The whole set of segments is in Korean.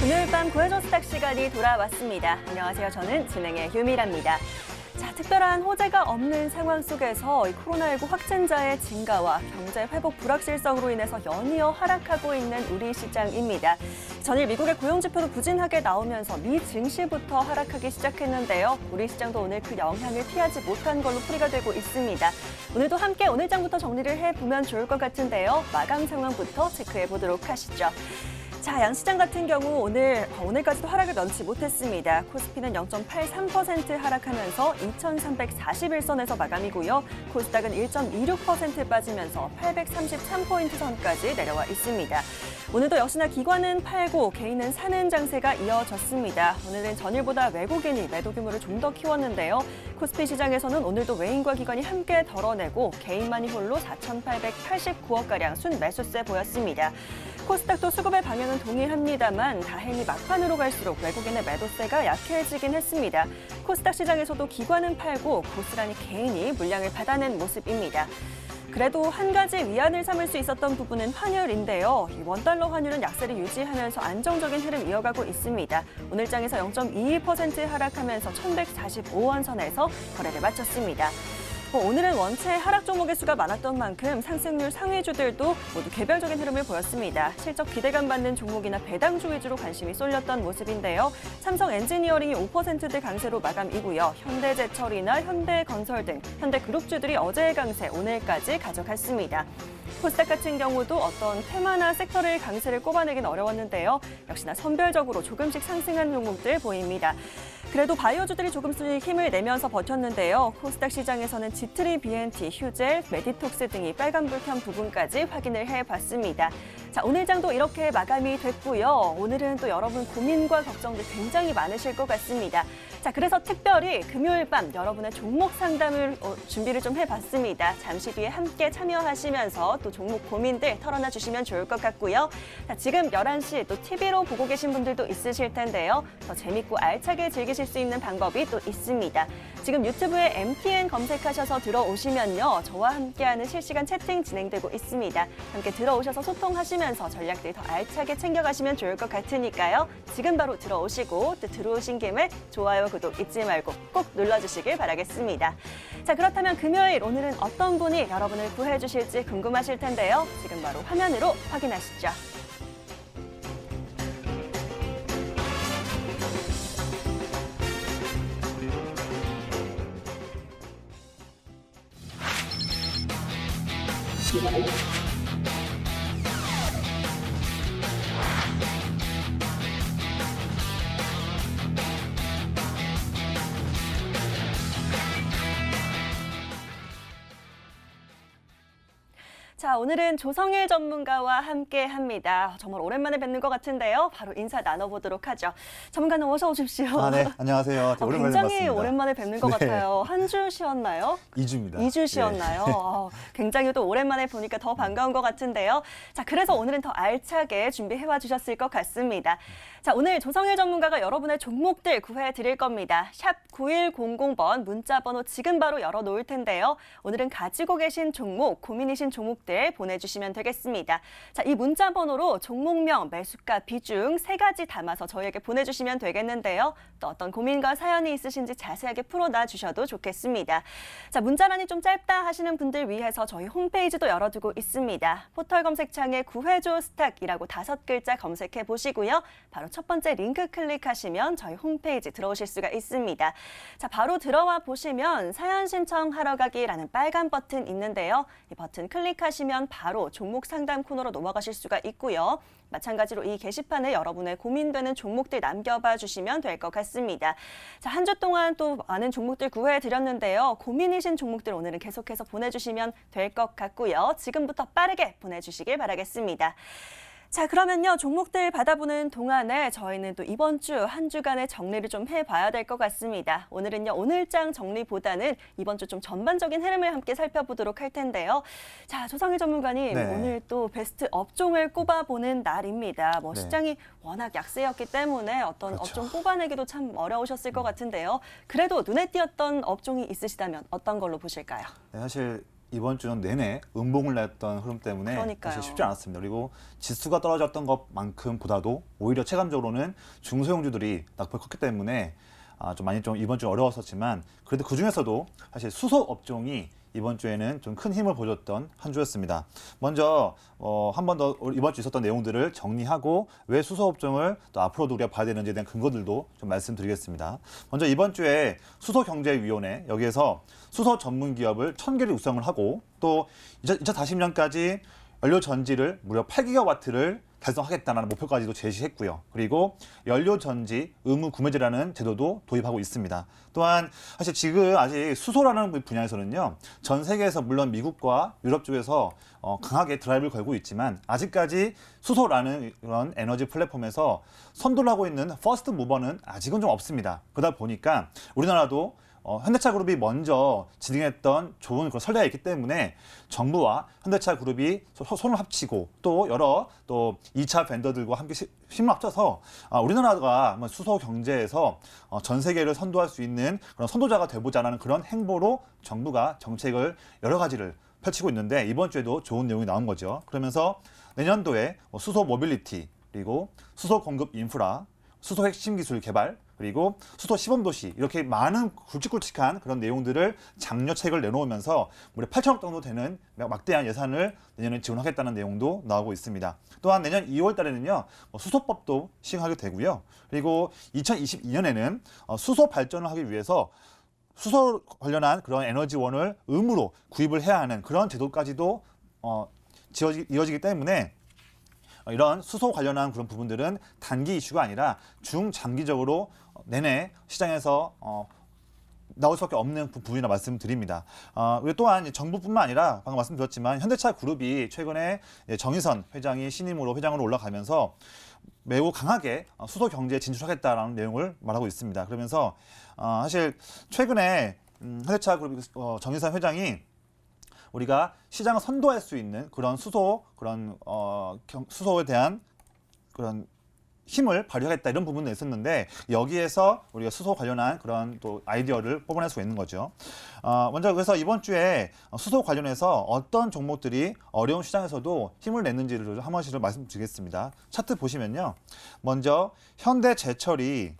금요일 밤 구해줘 스탁 시간이 돌아왔습니다. 안녕하세요. 저는 진행의 유미라입니다. 자, 특별한 호재가 없는 상황 속에서 이 코로나19 확진자의 증가와 경제 회복 불확실성으로 인해서 연이어 하락하고 있는 우리 시장입니다. 전일 미국의 고용지표도 부진하게 나오면서 미 증시부터 하락하기 시작했는데요. 우리 시장도 오늘 그 영향을 피하지 못한 걸로 풀이가 되고 있습니다. 오늘도 함께 오늘장부터 정리를 해보면 좋을 것 같은데요. 마감 상황부터 체크해보도록 하시죠. 자, 양시장 같은 경우 오늘까지도 하락을 면치 못했습니다. 코스피는 0.83% 하락하면서 2,341선에서 마감이고요. 코스닥은 1.26% 빠지면서 833포인트 선까지 내려와 있습니다. 오늘도 역시나 기관은 팔고 개인은 사는 장세가 이어졌습니다. 오늘은 전일보다 외국인이 매도 규모를 좀 더 키웠는데요. 코스피 시장에서는 오늘도 외인과 기관이 함께 덜어내고 개인만이 홀로 4,889억가량 순매수세 보였습니다. 코스닥도 수급의 방향은 동일합니다만 다행히 막판으로 갈수록 외국인의 매도세가 약해지긴 했습니다. 코스닥 시장에서도 기관은 팔고 고스란히 개인이 물량을 받아낸 모습입니다. 그래도 한 가지 위안을 삼을 수 있었던 부분은 환율인데요. 이 원달러 환율은 약세를 유지하면서 안정적인 흐름 이어가고 있습니다. 오늘장에서 0.22% 하락하면서 1,145원 선에서 거래를 마쳤습니다. 오늘은 원체 하락 종목의 수가 많았던 만큼 상승률 상위주들도 모두 개별적인 흐름을 보였습니다. 실적 기대감 받는 종목이나 배당주 위주로 관심이 쏠렸던 모습인데요. 삼성 엔지니어링이 5%대 강세로 마감이고요. 현대제철이나 현대건설 등 현대그룹주들이 어제의 강세 오늘까지 가져갔습니다. 코스닥 같은 경우도 어떤 테마나 섹터를 강세를 꼽아내긴 어려웠는데요. 역시나 선별적으로 조금씩 상승한 종목들 보입니다. 그래도 바이오주들이 조금씩 힘을 내면서 버텼는데요. 코스닥 시장에서는 지트리, BNT, 휴젤, 메디톡스 등이 빨간불 켠 부분까지 확인을 해봤습니다. 자, 오늘장도 이렇게 마감이 됐고요. 오늘은 또 여러분 고민과 걱정들 굉장히 많으실 것 같습니다. 자, 그래서 특별히 금요일 밤 여러분의 종목 상담을 준비를 좀 해봤습니다. 잠시 뒤에 함께 참여하시면서 또 종목 고민들 털어놔 주시면 좋을 것 같고요. 자, 지금 11시 또 TV로 보고 계신 분들도 있으실 텐데요. 더 재밌고 알차게 즐기실 수 있는 방법이 또 있습니다. 지금 유튜브에 MTN 검색하셔서 들어오시면요. 저와 함께하는 실시간 채팅 진행되고 있습니다. 함께 들어오셔서 소통하시면서 전략들 더 알차게 챙겨가시면 좋을 것 같으니까요. 지금 바로 들어오시고 또 들어오신 김에 좋아요, 구독 잊지 말고 꼭 눌러주시길 바라겠습니다. 자, 그렇다면 금요일 오늘은 어떤 분이 여러분을 구해주실지 궁금하실 텐데요. 지금 바로 화면으로 확인하시죠. 자, 오늘은 조성일 전문가와 함께합니다. 정말 오랜만에 뵙는 것 같은데요. 바로 인사 나눠보도록 하죠. 전문가님 어서 오십시오. 네, 안녕하세요. 오랜만에 굉장히 봤습니다. 오랜만에 뵙는 것 같아요. 한 주 쉬었나요? 2주입니다. 2주 쉬었나요? 굉장히 또 오랜만에 보니까 더 반가운 것 같은데요. 자, 그래서 오늘은 더 알차게 준비해와 주셨을 것 같습니다. 자, 오늘 조성일 전문가가 여러분의 종목들 구해드릴 겁니다. 샵 9100번 문자번호 지금 바로 열어놓을 텐데요. 오늘은 가지고 계신 종목, 고민이신 종목들 보내주시면 되겠습니다. 자, 이 문자번호로 종목명, 매수가, 비중 3가지 담아서 저희에게 보내주시면 되겠는데요. 또 어떤 고민과 사연이 있으신지 자세하게 풀어놔 주셔도 좋겠습니다. 자, 문자란이 좀 짧다 하시는 분들 위해서 저희 홈페이지도 열어두고 있습니다. 포털 검색창에 구해줘 스탁이라고 5글자 검색해 보시고요. 바로 첫 번째 링크 클릭하시면 저희 홈페이지 들어오실 수가 있습니다. 자, 바로 들어와 보시면 사연 신청하러 가기라는 빨간 버튼 있는데요. 이 버튼 클릭하시면 바로 종목 상담 코너로 넘어가실 수가 있고요. 마찬가지로 이 게시판에 여러분의 고민되는 종목들 남겨봐 주시면 될 것 같습니다. 자, 한 주 동안 또 많은 종목들 구해드렸는데요. 고민이신 종목들 오늘은 계속해서 보내주시면 될 것 같고요. 지금부터 빠르게 보내주시길 바라겠습니다. 자, 그러면요. 종목들 받아보는 동안에 저희는 또 이번 주 한 주간의 정리를 좀 해봐야 될 것 같습니다. 오늘은요. 오늘장 정리보다는 이번 주 좀 전반적인 흐름을 함께 살펴보도록 할 텐데요. 자, 조성일 전문가님. 네. 오늘 또 베스트 업종을 꼽아보는 날입니다. 네. 시장이 워낙 약세였기 때문에 어떤 그렇죠. 업종 뽑아내기도 참 어려우셨을 것 같은데요. 그래도 눈에 띄었던 업종이 있으시다면 어떤 걸로 보실까요? 네, 사실 이번 주는 내내 음봉을 냈던 흐름 때문에 그러니까요. 사실 쉽지 않았습니다. 그리고 지수가 떨어졌던 것만큼보다도 오히려 체감적으로는 중소형주들이 낙폭이 컸기 때문에 좀 많이 좀 이번 주 어려웠었지만 그래도 그 중에서도 사실 수소 업종이 이번 주에는 좀 큰 힘을 보여줬던 한 주였습니다. 먼저 한 번 더 이번 주 있었던 내용들을 정리하고 왜 수소 업종을 또 앞으로도 우리가 봐야 되는지에 대한 근거들도 좀 말씀드리겠습니다. 먼저 이번 주에 수소경제위원회 여기에서 수소 전문 기업을 1000개를 육성을 하고 또 2040년까지 연료 전지를 무려 8기가와트를 달성하겠다는 목표까지도 제시했고요. 그리고 연료 전지 의무 구매제라는 제도도 도입하고 있습니다. 또한 사실 지금 아직 수소라는 분야에서는요, 전 세계에서 물론 미국과 유럽 쪽에서 강하게 드라이브를 걸고 있지만 아직까지 수소라는 그런 에너지 플랫폼에서 선도를 하고 있는 퍼스트 무버는 아직은 좀 없습니다. 그러다 보니까 우리나라도 현대차 그룹이 먼저 진행했던 좋은 그런 선례가 있기 때문에 정부와 현대차 그룹이 손을 합치고 또 여러 또 2차 벤더들과 함께 힘을 합쳐서 우리나라가 수소 경제에서 전 세계를 선도할 수 있는 그런 선도자가 되보자라는 그런 행보로 정부가 정책을 여러 가지를 펼치고 있는데 이번 주에도 좋은 내용이 나온 거죠. 그러면서 내년도에 수소 모빌리티 그리고 수소 공급 인프라, 수소 핵심 기술 개발 그리고 수소 시범도시 이렇게 많은 굵직굵직한 그런 내용들을 장려책을 내놓으면서 무려 8천억 정도 되는 막대한 예산을 내년에 지원하겠다는 내용도 나오고 있습니다. 또한 내년 2월 달에는요 수소법도 시행하게 되고요. 그리고 2022년에는 수소 발전을 하기 위해서 수소 관련한 그런 에너지원을 의무로 구입을 해야 하는 그런 제도까지도 이어지기 때문에 이런 수소 관련한 그런 부분들은 단기 이슈가 아니라 중장기적으로 내내 시장에서 나올 수밖에 없는 부분이라 말씀드립니다. 그리고 또한 정부뿐만 아니라 방금 말씀드렸지만 현대차 그룹이 최근에 정의선 회장이 신임으로 회장으로 올라가면서 매우 강하게 수소 경제에 진출하겠다라는 내용을 말하고 있습니다. 그러면서 사실 최근에 현대차 그룹 정의선 회장이 우리가 시장을 선도할 수 있는 그런 수소에 대한 그런 힘을 발휘하겠다 이런 부분도 있었는데 여기에서 우리가 수소 관련한 그런 또 아이디어를 뽑아낼 수 있는 거죠. 먼저 그래서 이번 주에 수소 관련해서 어떤 종목들이 어려운 시장에서도 힘을 냈는지를 한 번씩 말씀드리겠습니다. 차트 보시면요. 먼저 현대제철이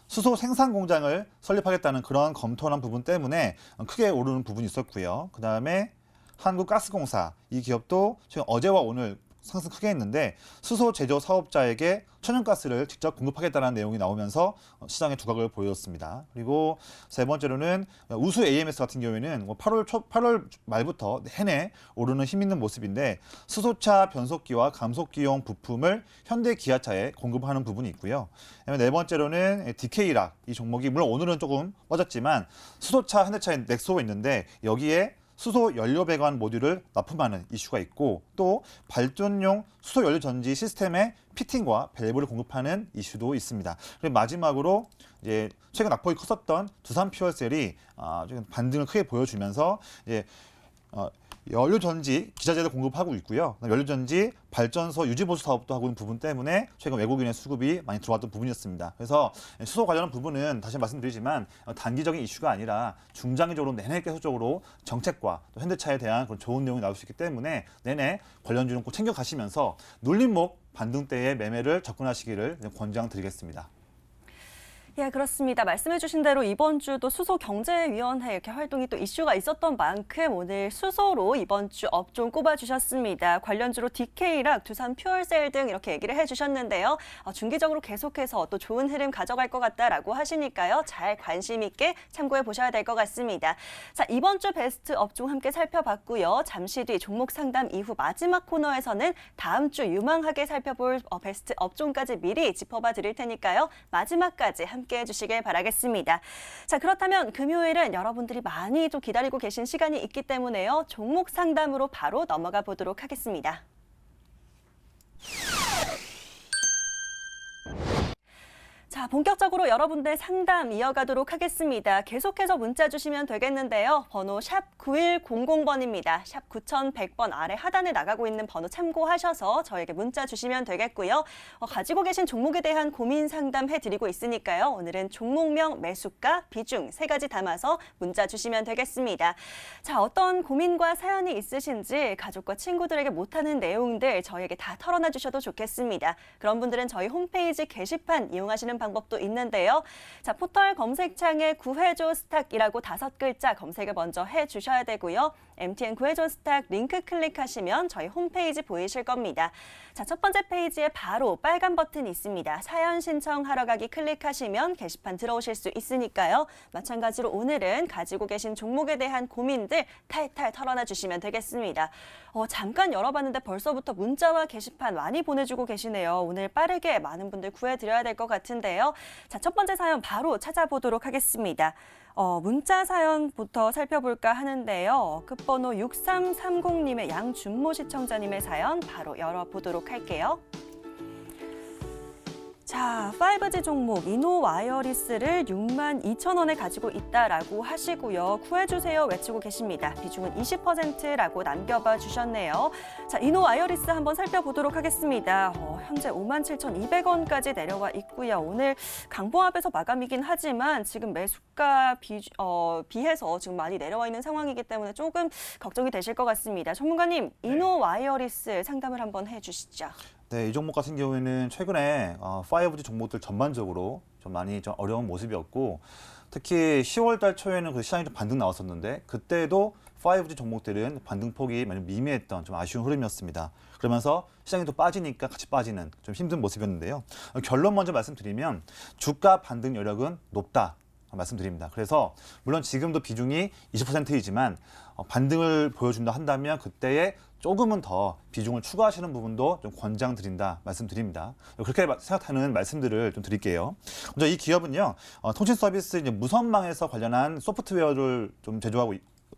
수소 생산 공장을 설립하겠다는 그런 검토한 부분 때문에 크게 오르는 부분이 있었고요. 그 다음에 한국가스공사 이 기업도 지금 어제와 오늘 상승 크게 했는데 수소 제조 사업자에게 천연가스를 직접 공급하겠다는 내용이 나오면서 시장의 두각을 보였습니다. 그리고 세 번째로는 우수 AMS 같은 경우에는 8월 말부터 내내 오르는 힘 있는 모습인데 수소차 변속기와 감속기용 부품을 현대 기아차에 공급하는 부분이 있고요. 네 번째로는 DK락 이 종목이 물론 오늘은 조금 빠졌지만 수소차 현대차의 넥소가 있는데 여기에 수소 연료 배관 모듈을 납품하는 이슈가 있고 또 발전용 수소 연료 전지 시스템의 피팅과 밸브를 공급하는 이슈도 있습니다. 그리고 마지막으로 이제 최근 낙폭이 컸었던 두산 퓨얼셀이 지금 반등을 크게 보여주면서 이제 연료전지 기자재를 공급하고 있고요. 연료전지 발전소 유지보수 사업도 하고 있는 부분 때문에 최근 외국인의 수급이 많이 들어왔던 부분이었습니다. 그래서 수소 관련한 부분은 다시 말씀드리지만 단기적인 이슈가 아니라 중장기적으로 내내 계속적으로 정책과 또 현대차에 대한 그런 좋은 내용이 나올 수 있기 때문에 내내 관련주는 꼭 챙겨가시면서 눌림목 반등대의 매매를 접근하시기를 권장드리겠습니다. 예, 그렇습니다. 말씀해주신 대로 이번 주도 수소경제위원회 이렇게 활동이 또 이슈가 있었던 만큼 오늘 수소로 이번 주 업종 꼽아주셨습니다. 관련주로 DK락, 두산 퓨얼셀 등 이렇게 얘기를 해주셨는데요. 중기적으로 계속해서 또 좋은 흐름 가져갈 것 같다라고 하시니까요. 잘 관심 있게 참고해 보셔야 될 것 같습니다. 자, 이번 주 베스트 업종 함께 살펴봤고요. 잠시 뒤 종목 상담 이후 마지막 코너에서는 다음 주 유망하게 살펴볼 베스트 업종까지 미리 짚어봐 드릴 테니까요. 마지막까지 함께 해주시길 바라겠습니다. 자, 그렇다면 금요일은 여러분들이 많이 좀 기다리고 계신 시간이 있기 때문에요. 종목 상담으로 바로 넘어가 보도록 하겠습니다. 자, 자, 본격적으로 여러분들 상담 이어가도록 하겠습니다. 계속해서 문자 주시면 되겠는데요. 번호 샵 9100번입니다. 샵 9100번 아래 하단에 나가고 있는 번호 참고하셔서 저에게 문자 주시면 되겠고요. 가지고 계신 종목에 대한 고민 상담해드리고 있으니까요. 오늘은 종목명, 매수가, 비중 세 가지 담아서 문자 주시면 되겠습니다. 자, 어떤 고민과 사연이 있으신지 가족과 친구들에게 못하는 내용들 저에게 다 털어놔 주셔도 좋겠습니다. 그런 분들은 저희 홈페이지 게시판 이용하시는 방법도 있는데요. 자, 포털 검색창에 구해줘 스탁이라고 5글자 검색을 먼저 해주셔야 되고요. MTN 구해줘 스탁 링크 클릭하시면 저희 홈페이지 보이실 겁니다. 자, 첫 번째 페이지에 바로 빨간 버튼이 있습니다. 사연 신청하러 가기 클릭하시면 게시판 들어오실 수 있으니까요. 마찬가지로 오늘은 가지고 계신 종목에 대한 고민들 탈탈 털어놔 주시면 되겠습니다. 잠깐 열어봤는데 벌써부터 문자와 게시판 많이 보내주고 계시네요. 오늘 빠르게 많은 분들 구해드려야 될 것 같은데요. 자, 첫 번째 사연 바로 찾아보도록 하겠습니다. 문자 사연부터 살펴볼까 하는데요. 끝번호 6330님의 양준모 시청자님의 사연 바로 열어보도록 할게요. 자, 5G 종목 이노와이어리스를 62,000원에 가지고 있다라고 하시고요. 구해주세요 외치고 계십니다. 비중은 20%라고 남겨봐 주셨네요. 자, 이노와이어리스 한번 살펴보도록 하겠습니다. 현재 57,200원까지 내려와 있고요. 오늘 강보합에서 마감이긴 하지만 지금 매수가 비해서 지금 많이 내려와 있는 상황이기 때문에 조금 걱정이 되실 것 같습니다. 전문가님, 이노와이어리스 상담을 한번 해주시죠. 네, 이 종목 같은 경우에는 최근에 5G 종목들 전반적으로 좀 많이 좀 어려운 모습이었고, 특히 10월 달 초에는 그 시장이 좀 반등 나왔었는데 그때도 5G 종목들은 반등폭이 많이 미미했던 좀 아쉬운 흐름이었습니다. 그러면서 시장이 또 빠지니까 같이 빠지는 좀 힘든 모습이었는데요. 결론 먼저 말씀드리면 주가 반등 여력은 높다 말씀드립니다. 그래서 물론 지금도 비중이 20%이지만 반등을 보여준다 한다면 그때에 조금은 더 비중을 추가하시는 부분도 좀 권장드린다 말씀드립니다. 그렇게 생각하는 말씀들을 좀 드릴게요. 먼저 이 기업은요, 통신 서비스 이제 무선망에서 관련한 소프트웨어를 좀 제조하고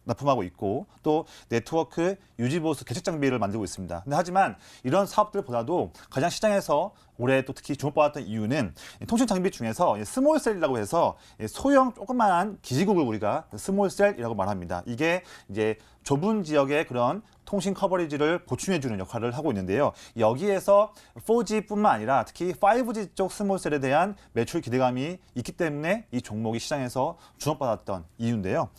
납품하고 있고 또 네트워크 유지보수 개척 장비를 만들고 있습니다. 근데 하지만 이런 사업들보다도 가장 시장에서 올해 또 특히 주목받았던 이유는 통신 장비 중에서 스몰셀이라고 해서 소형 조그마한 기지국을 우리가 스몰셀이라고 말합니다. 이게 이제 좁은 지역의 그런 통신 커버리지를 보충해주는 역할을 하고 있는데요. 여기에서 4G뿐만 아니라 특히 5G 쪽 스몰셀에 대한 매출 기대감이 있기 때문에 이 종목이 시장에서 주목받았던 이유인데요.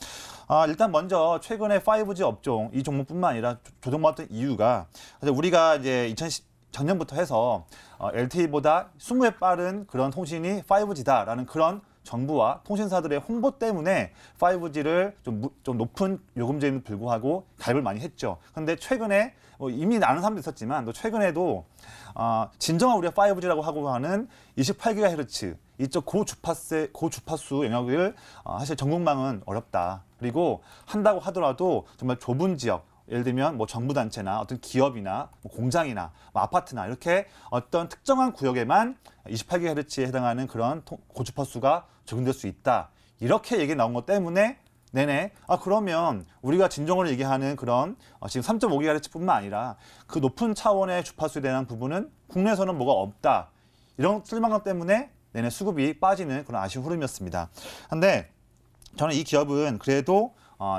일단 먼저 최근에 5G 업종 이 종목뿐만 아니라 조정받았던 이유가 우리가 이제 작년부터 해서 LTE보다 20배 빠른 그런 통신이 5G다라는 그런 정부와 통신사들의 홍보 때문에 5G를 좀 높은 요금제에도 불구하고 가입을 많이 했죠. 그런데 최근에 이미 아는 사람도 있었지만 또 최근에도 진정한 우리가 5G라고 하고 하는 28GHz 이쪽 고주파수 영역을 사실 전국망은 어렵다. 그리고 한다고 하더라도 정말 좁은 지역, 예를 들면 뭐 정부 단체나 어떤 기업이나 뭐 공장이나 뭐 아파트나 이렇게 어떤 특정한 구역에만 28GHz에 해당하는 그런 고주파수가 적용될 수 있다. 이렇게 얘기 나온 것 때문에 그러면 우리가 진정으로 얘기하는 그런 지금 3.5GHz뿐만 아니라 그 높은 차원의 주파수에 대한 부분은 국내에서는 뭐가 없다. 이런 실망감 때문에 수급이 빠지는 그런 아쉬운 흐름이었습니다. 근데 저는 이 기업은 그래도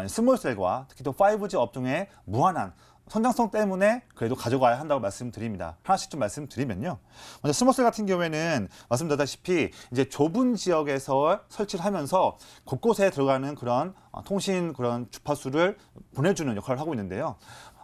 스몰셀과 특히 또 5G 업종의 무한한 성장성 때문에 그래도 가져가야 한다고 말씀드립니다. 하나씩 좀 말씀드리면요. 먼저 스몰셀 같은 경우에는 말씀드렸다시피 이제 좁은 지역에서 설치를 하면서 곳곳에 들어가는 그런 통신 그런 주파수를 보내주는 역할을 하고 있는데요.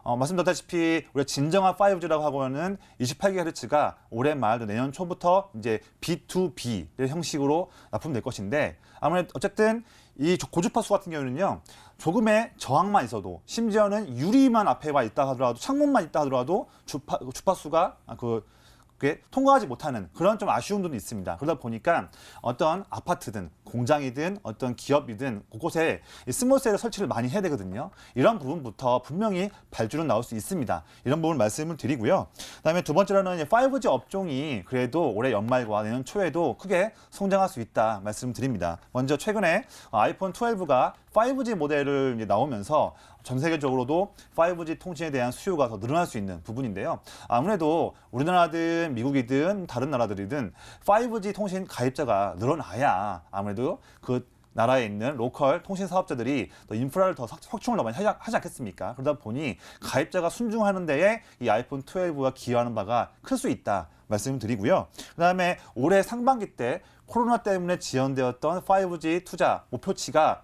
말씀드렸다시피 우리가 진정한 5G라고 하고 하는 28GHz가 올해 말 내년 초부터 이제 B2B의 형식으로 납품될 것인데 아무래도 어쨌든 이 고주파수 같은 경우는요. 조금의 저항만 있어도 심지어는 유리만 앞에 와 있다 하더라도 창문만 있다 하더라도 주파수가 그게 통과하지 못하는 그런 좀 아쉬움도 있습니다. 그러다 보니까 어떤 아파트든 공장이든 어떤 기업이든 곳곳에 이 스몰셀을 설치를 많이 해야 되거든요. 이런 부분부터 분명히 발주는 나올 수 있습니다. 이런 부분 말씀을 드리고요. 그다음에 두 번째로는 5G 업종이 그래도 올해 연말과 내년 초에도 크게 성장할 수 있다 말씀드립니다. 먼저 최근에 아이폰 12가 5G 모델을 이제 나오면서 전 세계적으로도 5G 통신에 대한 수요가 더 늘어날 수 있는 부분인데요. 아무래도 우리나라든 미국이든 다른 나라들이든 5G 통신 가입자가 늘어나야 아무래도 그 나라에 있는 로컬 통신 사업자들이 더 인프라를 더 확충을 더 많이 하지 않겠습니까? 그러다 보니 가입자가 순종하는 데에 이 아이폰 12가 기여하는 바가 클 수 있다 말씀드리고요. 그다음에 올해 상반기 때 코로나 때문에 지연되었던 5G 투자 목표치가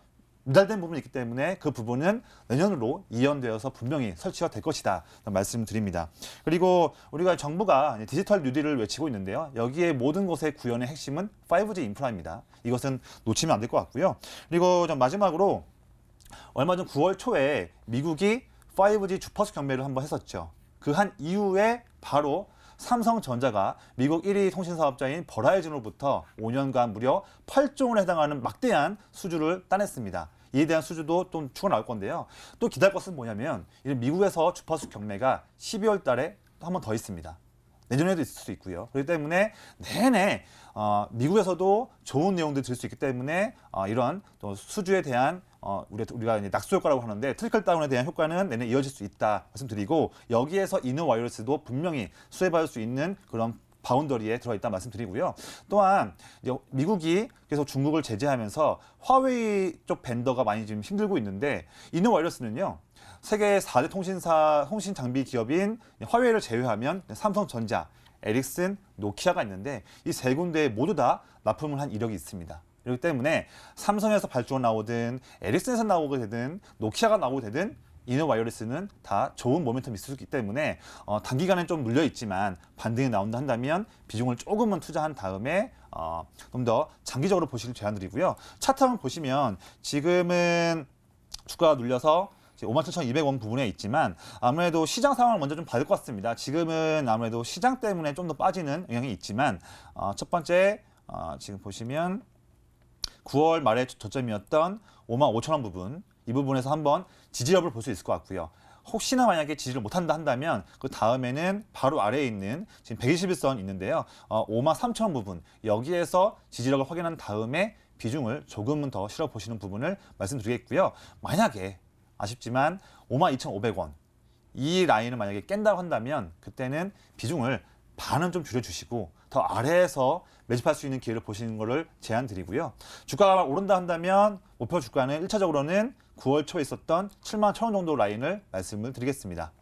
미달된 부분이 있기 때문에 그 부분은 내년으로 이연되어서 분명히 설치가 될 것이다 말씀드립니다. 그리고 우리가 정부가 디지털 뉴딜을 외치고 있는데요. 여기에 모든 것의 구현의 핵심은 5G 인프라입니다. 이것은 놓치면 안 될 것 같고요. 그리고 좀 마지막으로 얼마 전 9월 초에 미국이 5G 주파수 경매를 한번 했었죠. 그 한 이후에 바로 삼성전자가 미국 1위 통신사업자인 버라이즌으로부터 5년간 무려 8조원에 해당하는 막대한 수주를 따냈습니다. 이에 대한 수주도 또 추가 나올 건데요. 또 기대할 것은 뭐냐면 미국에서 주파수 경매가 12월 달에 한 번 더 있습니다. 내년에도 있을 수 있고요. 그렇기 때문에 내내 미국에서도 좋은 내용들을 들을 수 있기 때문에 이런 또 수주에 대한 우리가 이제 낙수 효과라고 하는데 트리클 다운에 대한 효과는 내내 이어질 수 있다 말씀드리고 여기에서 이너 와이어리스도 분명히 수혜받을 수 있는 그런 바운더리에 들어있다 말씀드리고요. 또한 미국이 계속 중국을 제재하면서 화웨이 쪽 벤더가 많이 지금 힘들고 있는데 이너 와이어리스는요. 세계 4대 통신 장비 기업인 화웨이를 제외하면 삼성전자, 에릭슨, 노키아가 있는데 이 세 군데에 모두 다 납품을 한 이력이 있습니다. 그렇기 때문에 삼성에서 발주가 나오든 에릭슨에서 나오게 되든 노키아가 나오게 되든 이너 와이어리스는 다 좋은 모멘텀이 있을 수 있기 때문에 단기간에 좀 물려 있지만 반등이 나온다 한다면 비중을 조금은 투자한 다음에 좀 더 장기적으로 보시길 제안드리고요. 차트 한번 보시면 지금은 주가가 눌려서 57,200원 부분에 있지만 아무래도 시장 상황을 먼저 좀 봐야 될 것 같습니다. 지금은 아무래도 시장 때문에 좀 더 빠지는 영향이 있지만 첫 번째 지금 보시면 9월 말에 저점이었던 55,000원 부분 이 부분에서 한번 지지력을 볼 수 있을 것 같고요. 혹시나 만약에 지지를 못한다 한다면 그 다음에는 바로 아래에 있는 지금 121선 있는데요. 53,000원 부분 여기에서 지지력을 확인한 다음에 비중을 조금은 더 실어 보시는 부분을 말씀드리겠고요. 만약에 아쉽지만 52,500원 이 라인을 만약에 깬다고 한다면 그때는 비중을 반은 좀 줄여주시고 더 아래에서 매집할 수 있는 기회를 보시는 것을 제안드리고요. 주가가 오른다 한다면 목표 주가는 1차적으로는 9월 초에 있었던 71,000원 정도 라인을 말씀을 드리겠습니다.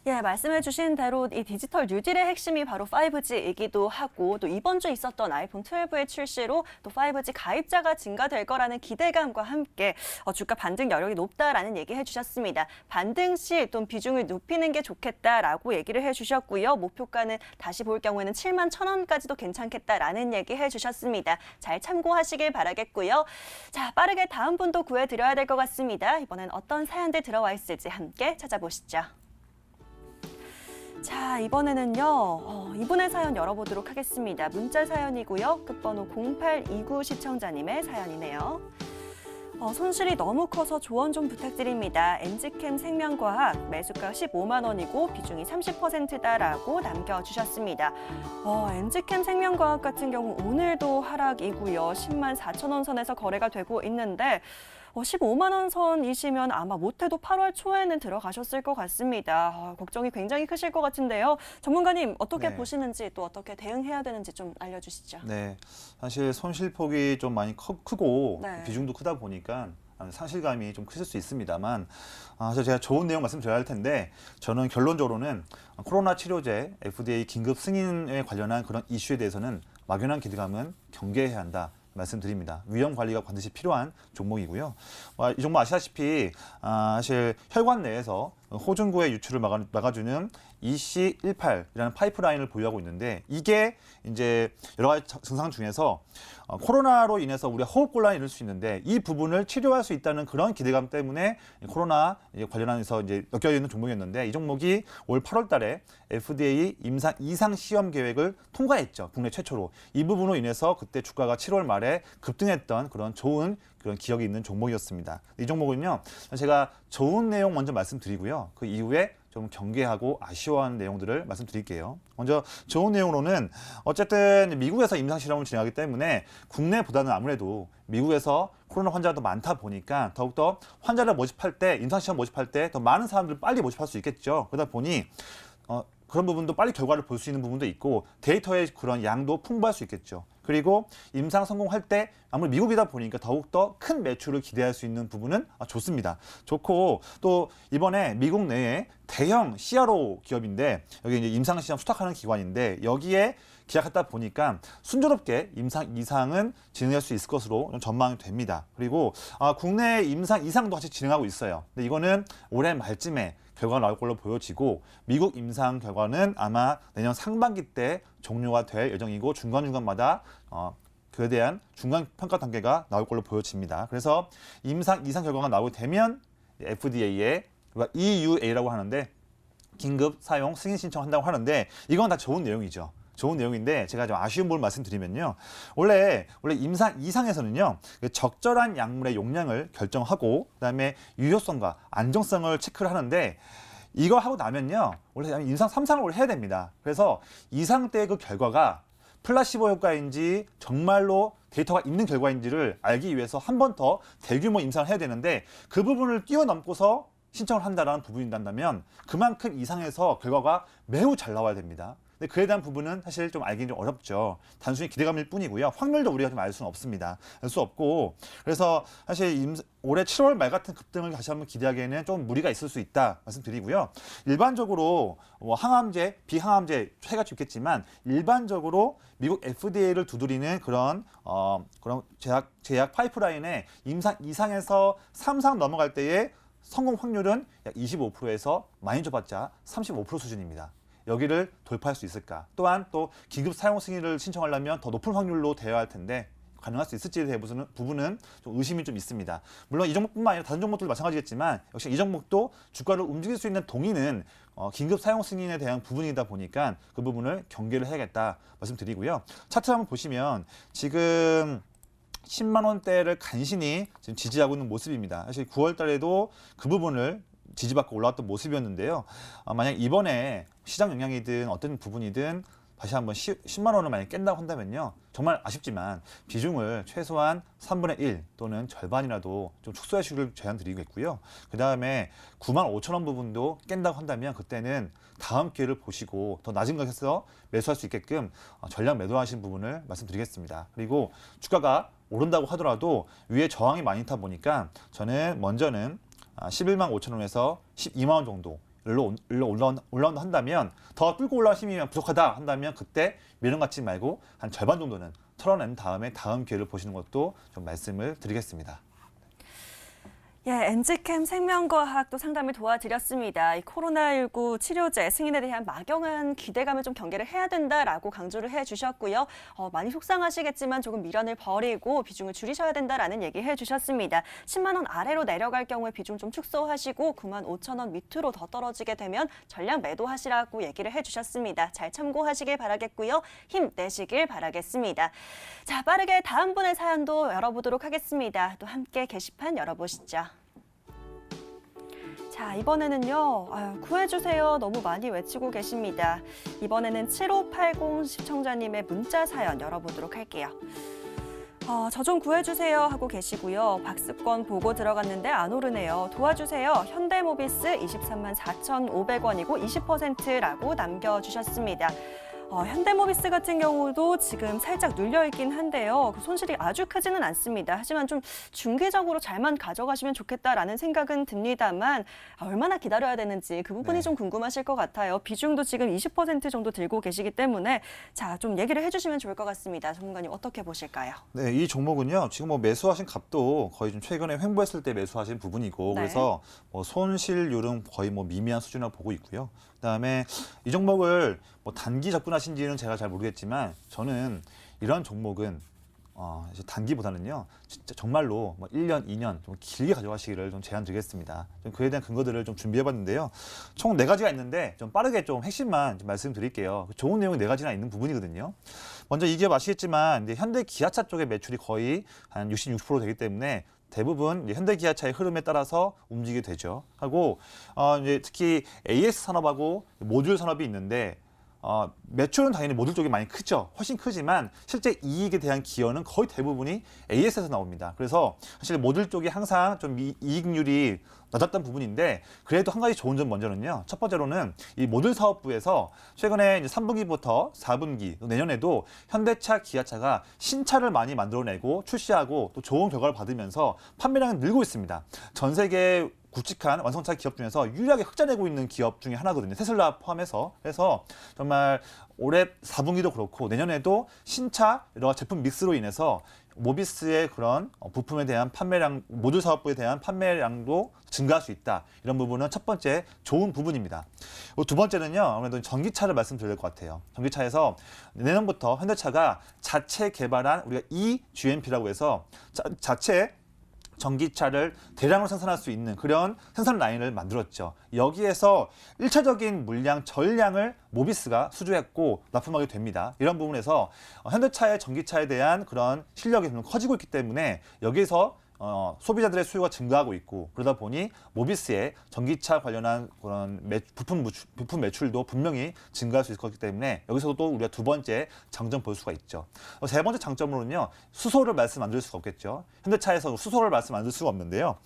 예, 말씀해주신 대로 이 디지털 뉴딜의 핵심이 바로 5G이기도 하고 또 이번 주 있었던 아이폰 12의 출시로 또 5G 가입자가 증가될 거라는 기대감과 함께 주가 반등 여력이 높다라는 얘기 해주셨습니다. 반등 시 또 비중을 높이는 게 좋겠다라고 얘기를 해주셨고요. 목표가는 다시 볼 경우에는 71,000원까지도 괜찮겠다라는 얘기 해주셨습니다. 잘 참고하시길 바라겠고요. 자, 빠르게 다음 분도 구해드려야 될 것 같습니다. 이번엔 어떤 사연들 들어와 있을지 함께 찾아보시죠. 자, 이번에는요. 이분의 사연 열어보도록 하겠습니다. 문자 사연이고요. 끝번호 0829 시청자님의 사연이네요. 손실이 너무 커서 조언 좀 부탁드립니다. 엔지캠 생명과학 매수가 15만 원이고 비중이 30%다라고 남겨주셨습니다. 엔지캠 생명과학 같은 경우 오늘도 하락이고요. 10만 4천 원 선에서 거래가 되고 있는데 15만 원 선이시면 아마 못해도 8월 초에는 들어가셨을 것 같습니다. 걱정이 굉장히 크실 것 같은데요. 전문가님 어떻게 보시는지 또 어떻게 대응해야 되는지 좀 알려주시죠. 네, 사실 손실폭이 좀 많이 크고 네. 비중도 크다 보니까 상실감이 좀 크실 수 있습니다만 제가 좋은 내용 말씀드려야 할 텐데 저는 결론적으로는 코로나 치료제 FDA 긴급 승인에 관련한 그런 이슈에 대해서는 막연한 기대감은 경계해야 한다. 말씀드립니다. 위험 관리가 반드시 필요한 종목이고요. 이 종목 아시다시피 사실 혈관 내에서 호중구의 유출을 막아주는 EC18이라는 파이프라인을 보유하고 있는데 이게 이제 여러 가지 증상 중에서 코로나로 인해서 우리가 호흡곤란이 이룰 수 있는데 이 부분을 치료할 수 있다는 그런 기대감 때문에 코로나 관련해서 이제 엮여 있는 종목이었는데 이 종목이 올 8월 달에 FDA 임상 이상 시험 계획을 통과했죠. 국내 최초로. 이 부분으로 인해서 그때 주가가 7월 말에 급등했던 그런 좋은 그런 기억이 있는 종목이었습니다. 이 종목은요, 제가 좋은 내용 먼저 말씀드리고요. 그 이후에 좀 경계하고 아쉬워하는 내용들을 말씀드릴게요. 먼저 좋은 내용으로는 어쨌든 미국에서 임상 실험을 진행하기 때문에 국내보다는 아무래도 미국에서 코로나 환자가 더 많다 보니까 더욱더 환자를 모집할 때, 임상 시험 모집할 때 더 많은 사람들을 빨리 모집할 수 있겠죠. 그러다 보니 그런 부분도 빨리 결과를 볼 수 있는 부분도 있고 데이터의 그런 양도 풍부할 수 있겠죠. 그리고 임상 성공할 때 아무래도 미국이다 보니까 더욱더 큰 매출을 기대할 수 있는 부분은 좋습니다. 좋고 또 이번에 미국 내에 대형 CRO 기업인데 여기 이제 임상 시험 수탁하는 기관인데 여기에 계약했다 보니까 순조롭게 임상 이상은 진행할 수 있을 것으로 전망이 됩니다. 그리고 국내 임상 이상도 같이 진행하고 있어요. 근데 이거는 올해 말쯤에 결과가 나올 걸로 보여지고 미국 임상 결과는 아마 내년 상반기 때 종료가 될 예정이고 중간중간마다 그에 대한 중간 평가 단계가 나올 걸로 보여집니다. 그래서 임상 이상 결과가 나오게 되면 FDA에 EUA라고 하는데 긴급 사용 승인 신청한다고 하는데 이건 다 좋은 내용이죠. 좋은 내용인데 제가 좀 아쉬운 부분을 말씀드리면요. 원래 임상 이상에서는요. 적절한 약물의 용량을 결정하고 그다음에 유효성과 안정성을 체크를 하는데 이거 하고 나면요. 원래 임상 3상을 해야 됩니다. 그래서 이상 때 그 결과가 플라시보 효과인지 정말로 데이터가 있는 결과인지를 알기 위해서 한 번 더 대규모 임상을 해야 되는데 그 부분을 뛰어넘고서 신청을 한다는 부분이란다면 그만큼 이상에서 결과가 매우 잘 나와야 됩니다. 근데 그에 대한 부분은 사실 좀 알기는 좀 어렵죠. 단순히 기대감일 뿐이고요. 확률도 우리가 좀 알 수는 없습니다. 알 수 없고 그래서 사실 올해 7월 말 같은 급등을 다시 한번 기대하기에는 좀 무리가 있을 수 있다 말씀드리고요. 일반적으로 항암제, 비항암제 차이가 있겠지만 일반적으로 미국 FDA를 두드리는 그런 제약 파이프라인에 임상 2상에서 3상 넘어갈 때의 성공 확률은 약 25%에서 많이 줘봤자 35% 수준입니다. 여기를 돌파할 수 있을까? 또한 또 긴급 사용 승인을 신청하려면 더 높은 확률로 되어야 할 텐데 가능할 수 있을지에 대한 부분은 좀 의심이 좀 있습니다. 물론 이 종목뿐만 아니라 다른 종목들도 마찬가지겠지만 역시 이 종목도 주가를 움직일 수 있는 동의는 긴급 사용 승인에 대한 부분이다 보니까 그 부분을 경계를 해야겠다 말씀드리고요. 차트 한번 보시면 지금 10만 원대를 간신히 지금 지지하고 있는 모습입니다. 사실 9월 달에도 그 부분을 지지받고 올라왔던 모습이었는데요. 만약 이번에 시장 영향이든 어떤 부분이든 다시 한번 10만 원을 만약 깬다고 한다면요. 정말 아쉽지만 비중을 최소한 3분의 1 또는 절반이라도 좀 축소하시기를 제안드리겠고요. 그 다음에 9만 5천 원 부분도 깬다고 한다면 그때는 다음 기회를 보시고 더 낮은 가격에서 매수할 수 있게끔 전략 매도하신 부분을 말씀드리겠습니다. 그리고 주가가 오른다고 하더라도 위에 저항이 많이 있다 보니까 저는 먼저는 11만 5천 원에서 12만 원 정도 올라온다 한다면 더 뚫고 올라올 힘이 부족하다 한다면 그때 미련 갖지 말고 한 절반 정도는 털어낸 다음에 다음 기회를 보시는 것도 좀 말씀을 드리겠습니다. 예, 엔지캠 생명과학도 상담을 도와드렸습니다. 이 코로나19 치료제 승인에 대한 막연한 기대감을 좀 경계를 해야 된다라고 강조를 해주셨고요. 많이 속상하시겠지만 조금 미련을 버리고 비중을 줄이셔야 된다라는 얘기 해주셨습니다. 10만 원 아래로 내려갈 경우에 비중 좀 축소하시고 9만 5천 원 밑으로 더 떨어지게 되면 전량 매도하시라고 얘기를 해주셨습니다. 잘 참고하시길 바라겠고요. 힘내시길 바라겠습니다. 자, 빠르게 다음 분의 사연도 열어보도록 하겠습니다. 또 함께 게시판 열어보시죠. 자, 이번에는요. 구해주세요. 너무 많이 외치고 계십니다. 이번에는 7580 시청자님의 문자 사연 열어보도록 할게요. 저 좀 구해주세요 하고 계시고요. 박스권 보고 들어갔는데 안 오르네요. 도와주세요. 현대모비스 23만 4,500원이고 20%라고 남겨주셨습니다. 현대모비스 같은 경우도 지금 살짝 눌려있긴 한데요. 그 손실이 아주 크지는 않습니다. 하지만 좀 중기적으로 잘만 가져가시면 좋겠다라는 생각은 듭니다만 얼마나 기다려야 되는지 그 부분이 좀 궁금하실 것 같아요. 비중도 지금 20% 정도 들고 계시기 때문에 자, 좀 얘기를 해주시면 좋을 것 같습니다. 전문가님 어떻게 보실까요? 네, 이 종목은요. 지금 매수하신 값도 거의 좀 최근에 횡보했을 때 매수하신 부분이고 네. 그래서 손실률은 거의 미미한 수준이라고 보고 있고요. 그다음에 이 종목을 단기 접근하신지는 제가 잘 모르겠지만 저는 이런 종목은 이제 단기보다는요, 진짜 정말로 뭐 1년, 2년 좀 길게 가져가시기를 좀 제안드리겠습니다. 좀 그에 대한 근거들을 좀 준비해봤는데요. 총 4가지가 있는데 좀 빠르게 좀 핵심만 좀 말씀드릴게요. 좋은 내용이 4가지나 있는 부분이거든요. 먼저 이 기업 아시겠지만 이제 현대 기아차 쪽의 매출이 거의 한 60% 되기 때문에 대부분 현대 기아차의 흐름에 따라서 움직이게 되죠. 하고 이제 특히 AS 산업하고 모듈 산업이 있는데. 매출은 당연히 모듈 쪽이 많이 크죠. 훨씬 크지만 실제 이익에 대한 기여는 거의 대부분이 AS에서 나옵니다. 그래서 사실 모듈 쪽이 항상 좀 이익률이 낮았던 부분인데 그래도 한 가지 좋은 점 먼저는요. 첫 번째로는 이 모듈 사업부에서 최근에 이제 3분기부터 4분기 내년에도 현대차, 기아차가 신차를 많이 만들어내고 출시하고 또 좋은 결과를 받으면서 판매량이 늘고 있습니다. 전 세계 굵직한 완성차 기업 중에서 유일하게 흑자 내고 있는 기업 중에 하나거든요. 테슬라 포함해서. 그래서 정말 올해 4분기도 그렇고 내년에도 신차 여러 제품 믹스로 인해서 모비스의 그런 부품에 대한 판매량, 모듈 사업부에 대한 판매량도 증가할 수 있다. 이런 부분은 첫 번째 좋은 부분입니다. 두 번째는요. 아무래도 전기차를 말씀드릴 것 같아요. 전기차에서 내년부터 현대차가 자체 개발한 우리가 eGMP라고 해서 자체 전기차를 대량으로 생산할 수 있는 그런 생산 라인을 만들었죠. 여기에서 1차적인 물량 전량을 모비스가 수주했고 납품하게 됩니다. 이런 부분에서 현대차의 전기차에 대한 그런 실력이 좀 커지고 있기 때문에 여기에서 소비자들의 수요가 증가하고 있고 그러다 보니 모비스의 전기차 관련한 그런 부품 매출도 분명히 증가할 수 있을 거기 때문에 여기서도 우리가 두 번째 장점 볼 수가 있죠. 세 번째 장점으로는요. 수소를 말씀 안 드릴 수가 없겠죠. 현대차에서 수소를 말씀 안 드릴 수가 없는데요.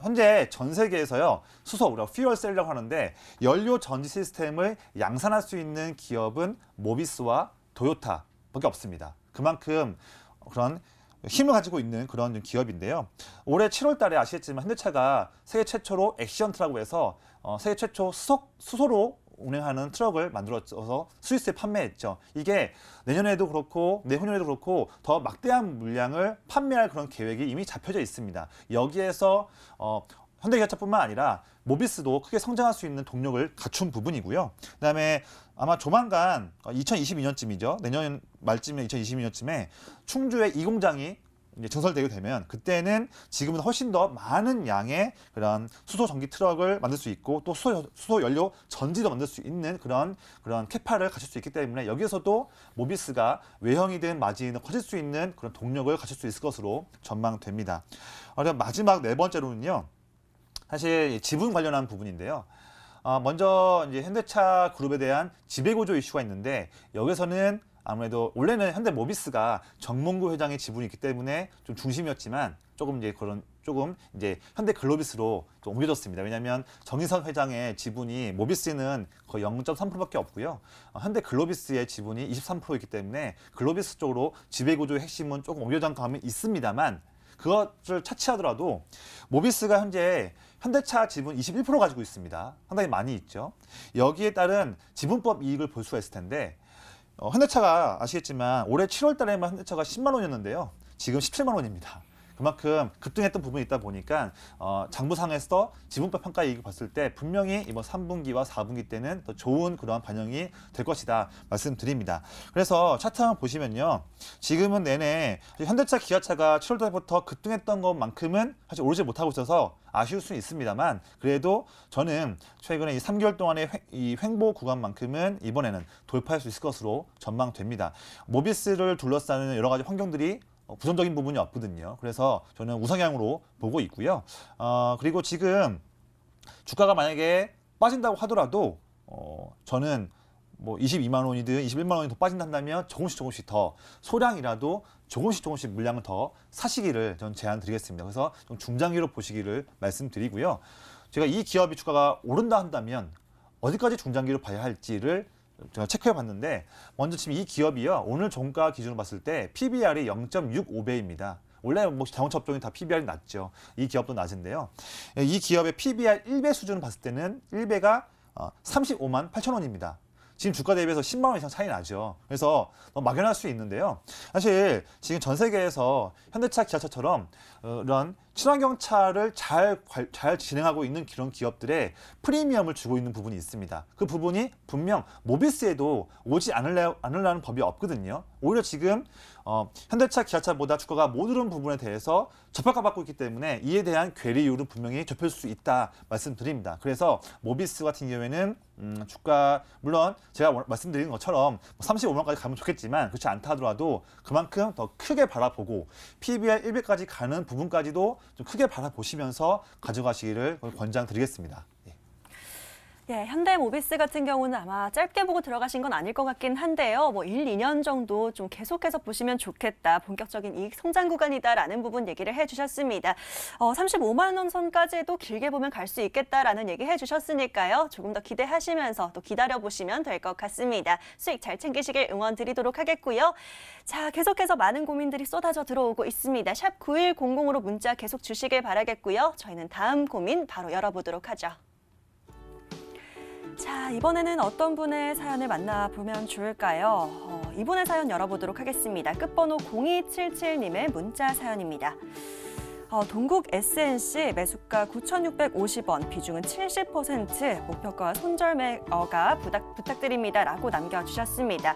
현재 전 세계에서요. 수소 우리가 퓨얼셀이라고 하는데 연료 전지 시스템을 양산할 수 있는 기업은 모비스와 도요타밖에 없습니다. 그만큼 그런 힘을 가지고 있는 그런 기업인데요. 올해 7월 달에 아시겠지만 현대차가 세계 최초로 액시언트라고 해서 세계 최초 수소로 운행하는 트럭을 만들어서 스위스에 판매했죠. 이게 내년에도 그렇고 내후년에도 그렇고 더 막대한 물량을 판매할 그런 계획이 이미 잡혀져 있습니다. 여기에서 현대기아차뿐만 아니라 모비스도 크게 성장할 수 있는 동력을 갖춘 부분이고요. 그다음에 아마 조만간 2022년쯤이죠. 내년 말쯤에 2022년쯤에 충주의 이 공장이 이제 증설되게 되면 그때는 지금은 훨씬 더 많은 양의 그런 수소 전기 트럭을 만들 수 있고 또 수소 연료 전지도 만들 수 있는 그런 캐파를 가질 수 있기 때문에 여기에서도 모비스가 외형이든 마진이 커질 수 있는 그런 동력을 가질 수 있을 것으로 전망됩니다. 그리고 마지막 네 번째로는요. 사실 지분 관련한 부분인데요. 먼저 이제 현대차 그룹에 대한 지배구조 이슈가 있는데 여기서는 아무래도 원래는 현대모비스가 정몽구 회장의 지분이 있기 때문에 좀 중심이었지만 조금 이제 현대글로비스로 좀 옮겨졌습니다. 왜냐하면 정의선 회장의 지분이 모비스는 거의 0.3%밖에 없고요. 현대글로비스의 지분이 23%이기 때문에 글로비스 쪽으로 지배구조의 핵심은 조금 옮겨진 감이 있습니다만 그것을 차치하더라도 모비스가 현재 현대차 지분 21% 가지고 있습니다. 상당히 많이 있죠. 여기에 따른 지분법 이익을 볼 수가 있을 텐데 현대차가 아시겠지만 올해 7월 달에만 현대차가 10만 원이었는데요. 지금 17만 원입니다. 그만큼 급등했던 부분이 있다 보니까 장부상에서 지분법 평가 이익을 봤을 때 분명히 이번 3분기와 4분기 때는 더 좋은 그러한 반영이 될 것이다 말씀드립니다. 그래서 차트 한번 보시면요. 지금은 내내 현대차, 기아차가 7월 달부터 급등했던 것만큼은 사실 오르지 못하고 있어서 아쉬울 수는 있습니다만 그래도 저는 최근에 이 3개월 동안의 이 횡보 구간만큼은 이번에는 돌파할 수 있을 것으로 전망됩니다. 모비스를 둘러싸는 여러 가지 환경들이 부정적인 부분이 없거든요. 그래서 저는 우상향으로 보고 있고요. 그리고 지금 주가가 만약에 빠진다고 하더라도 저는 뭐 22만 원이든 21만 원이 더 빠진다면 조금씩 더 소량이라도 조금씩 물량을 더 사시기를 저는 제안드리겠습니다. 그래서 좀 중장기로 보시기를 말씀드리고요. 제가 이 기업이 주가가 오른다 한다면 어디까지 중장기로 봐야 할지를 제가 체크해 봤는데 먼저 지금 이 기업이요. 오늘 종가 기준으로 봤을 때 PBR이 0.65배입니다. 원래 뭐 자동차 업종이 다 PBR이 낮죠. 이 기업도 낮은데요. 이 기업의 PBR 1배 수준을 봤을 때는 1배가 35만 8천 원입니다. 지금 주가 대비해서 10만 원 이상 차이 나죠. 그래서 막연할 수 있는데요. 사실 지금 전 세계에서 현대차, 기아차처럼 이런 친환경차를 잘 진행하고 있는 그런 기업들의 프리미엄을 주고 있는 부분이 있습니다. 그 부분이 분명 모비스에도 오지 않으려는 법이 없거든요. 오히려 지금 현대차, 기아차보다 주가가 못 오른 부분에 대해서 저평가받고 있기 때문에 이에 대한 괴리 이유는 분명히 좁힐 수 있다 말씀드립니다. 그래서 모비스 같은 경우에는 주가 물론 제가 말씀드린 것처럼 35만원까지 가면 좋겠지만 그렇지 않다 하더라도 그만큼 더 크게 바라보고 PBR 1배까지 가는 부분까지도 좀 크게 바라보시면서 가져가시기를 권장드리겠습니다. 예, 현대모비스 같은 경우는 아마 짧게 보고 들어가신 건 아닐 것 같긴 한데요. 1, 2년 정도 좀 계속해서 보시면 좋겠다. 본격적인 이익 성장 구간이다라는 부분 얘기를 해주셨습니다. 35만 원 선까지도 길게 보면 갈 수 있겠다라는 얘기 해주셨으니까요. 조금 더 기대하시면서 또 기다려보시면 될 것 같습니다. 수익 잘 챙기시길 응원드리도록 하겠고요. 자, 계속해서 많은 고민들이 쏟아져 들어오고 있습니다. 샵 9100으로 문자 계속 주시길 바라겠고요. 저희는 다음 고민 바로 열어보도록 하죠. 자, 이번에는 어떤 분의 사연을 만나보면 좋을까요? 이분의 사연 열어보도록 하겠습니다. 끝번호 0277님의 문자 사연입니다. 동국 SNC 매수가 9,650원, 비중은 70%, 목표가 손절매가 부탁드립니다라고 남겨주셨습니다.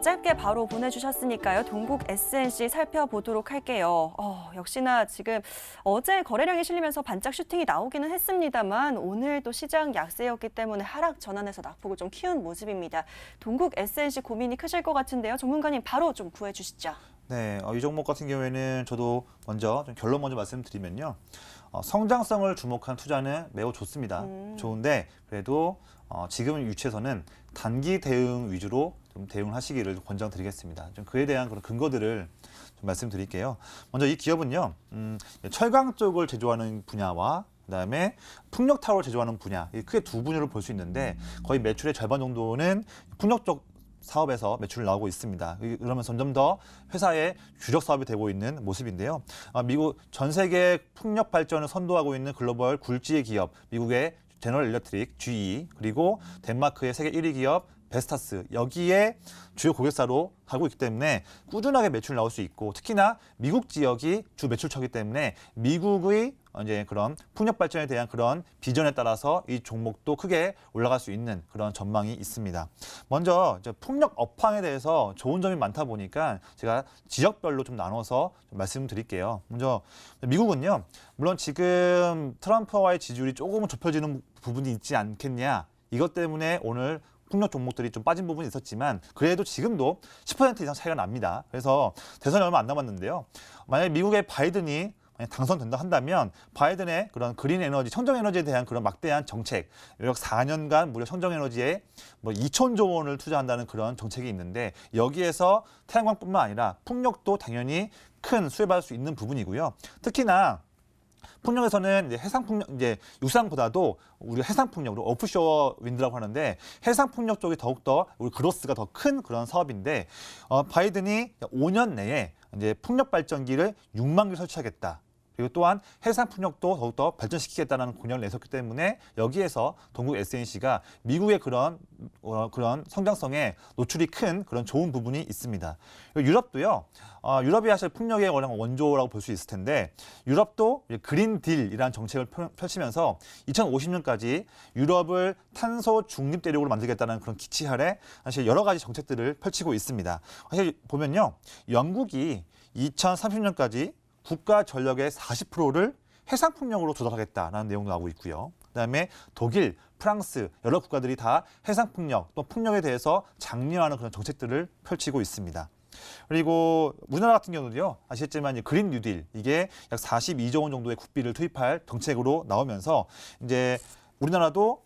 짧게 바로 보내주셨으니까요. 동국 SNC 살펴보도록 할게요. 역시나 지금 어제 거래량이 실리면서 반짝 슈팅이 나오기는 했습니다만 오늘 또 시장 약세였기 때문에 하락 전환해서 낙폭을 좀 키운 모습입니다. 동국 SNC 고민이 크실 것 같은데요. 전문가님 바로 좀 구해주시죠. 네, 이 종목 같은 경우에는 저도 먼저 좀 결론 먼저 말씀드리면요. 성장성을 주목한 투자는 매우 좋습니다. 좋은데 그래도 지금 위치에서는 단기 대응 위주로 좀 대응하시기를 권장드리겠습니다. 좀 그에 대한 그런 근거들을 좀 말씀드릴게요. 먼저 이 기업은요, 철강 쪽을 제조하는 분야와 그다음에 풍력 타워를 제조하는 분야, 크게 두 분야를 볼 수 있는데 거의 매출의 절반 정도는 풍력 쪽 사업에서 매출이 나오고 있습니다. 그러면서 점점 더 회사의 주력 사업이 되고 있는 모습인데요. 미국 전 세계 풍력 발전을 선도하고 있는 글로벌 굴지의 기업, 미국의 제너럴 일렉트릭, GE, 그리고 덴마크의 세계 1위 기업 베스타스, 여기에 주요 고객사로 가고 있기 때문에 꾸준하게 매출 나올 수 있고, 특히나 미국 지역이 주 매출처이기 때문에 미국의 이제 그런 풍력 발전에 대한 그런 비전에 따라서 이 종목도 크게 올라갈 수 있는 그런 전망이 있습니다. 먼저 이제 풍력 업황에 대해서 좋은 점이 많다 보니까 제가 지역별로 좀 나눠서 좀 말씀드릴게요. 먼저 미국은요, 물론 지금 트럼프와의 지지율이 조금은 좁혀지는 부분이 있지 않겠냐, 이것 때문에 오늘 풍력 종목들이 좀 빠진 부분이 있었지만 그래도 지금도 10% 이상 차이가 납니다. 그래서 대선이 얼마 안 남았는데요. 만약에 미국의 바이든이 당선된다 한다면 바이든의 그런 그린 에너지, 청정 에너지에 대한 그런 막대한 정책, 약 4년간 무려 청정 에너지에 2천조 원을 투자한다는 그런 정책이 있는데 여기에서 태양광뿐만 아니라 풍력도 당연히 큰 수혜받을 수 있는 부분이고요. 특히나 풍력에서는 이제 해상 풍력, 이제 육상보다도 우리 해상 풍력, 오프쇼어 윈드라고 하는데 해상 풍력 쪽이 더욱더 우리 그로스가 더 큰 그런 사업인데 바이든이 5년 내에 이제 풍력 발전기를 6만 개 설치하겠다. 그리고 또한 해상 풍력도 더욱더 발전시키겠다는 공약을 내셨기 때문에 여기에서 동국 SNC가 미국의 그런 성장성에 노출이 큰 그런 좋은 부분이 있습니다. 유럽도요. 유럽이 사실 풍력의 원조라고 볼 수 있을 텐데 유럽도 그린 딜이라는 정책을 펼치면서 2050년까지 유럽을 탄소 중립 대륙으로 만들겠다는 그런 기치 아래 사실 여러 가지 정책들을 펼치고 있습니다. 사실 보면요. 영국이 2030년까지 국가 전력의 40%를 해상 풍력으로 조달하겠다라는 내용도 나오고 있고요. 그다음에 독일, 프랑스 여러 국가들이 다 해상 풍력 또 풍력에 대해서 장려하는 그런 정책들을 펼치고 있습니다. 그리고 우리나라 같은 경우는요, 아시겠지만 그린 뉴딜 이게 약 42조 원 정도의 국비를 투입할 정책으로 나오면서 이제 우리나라도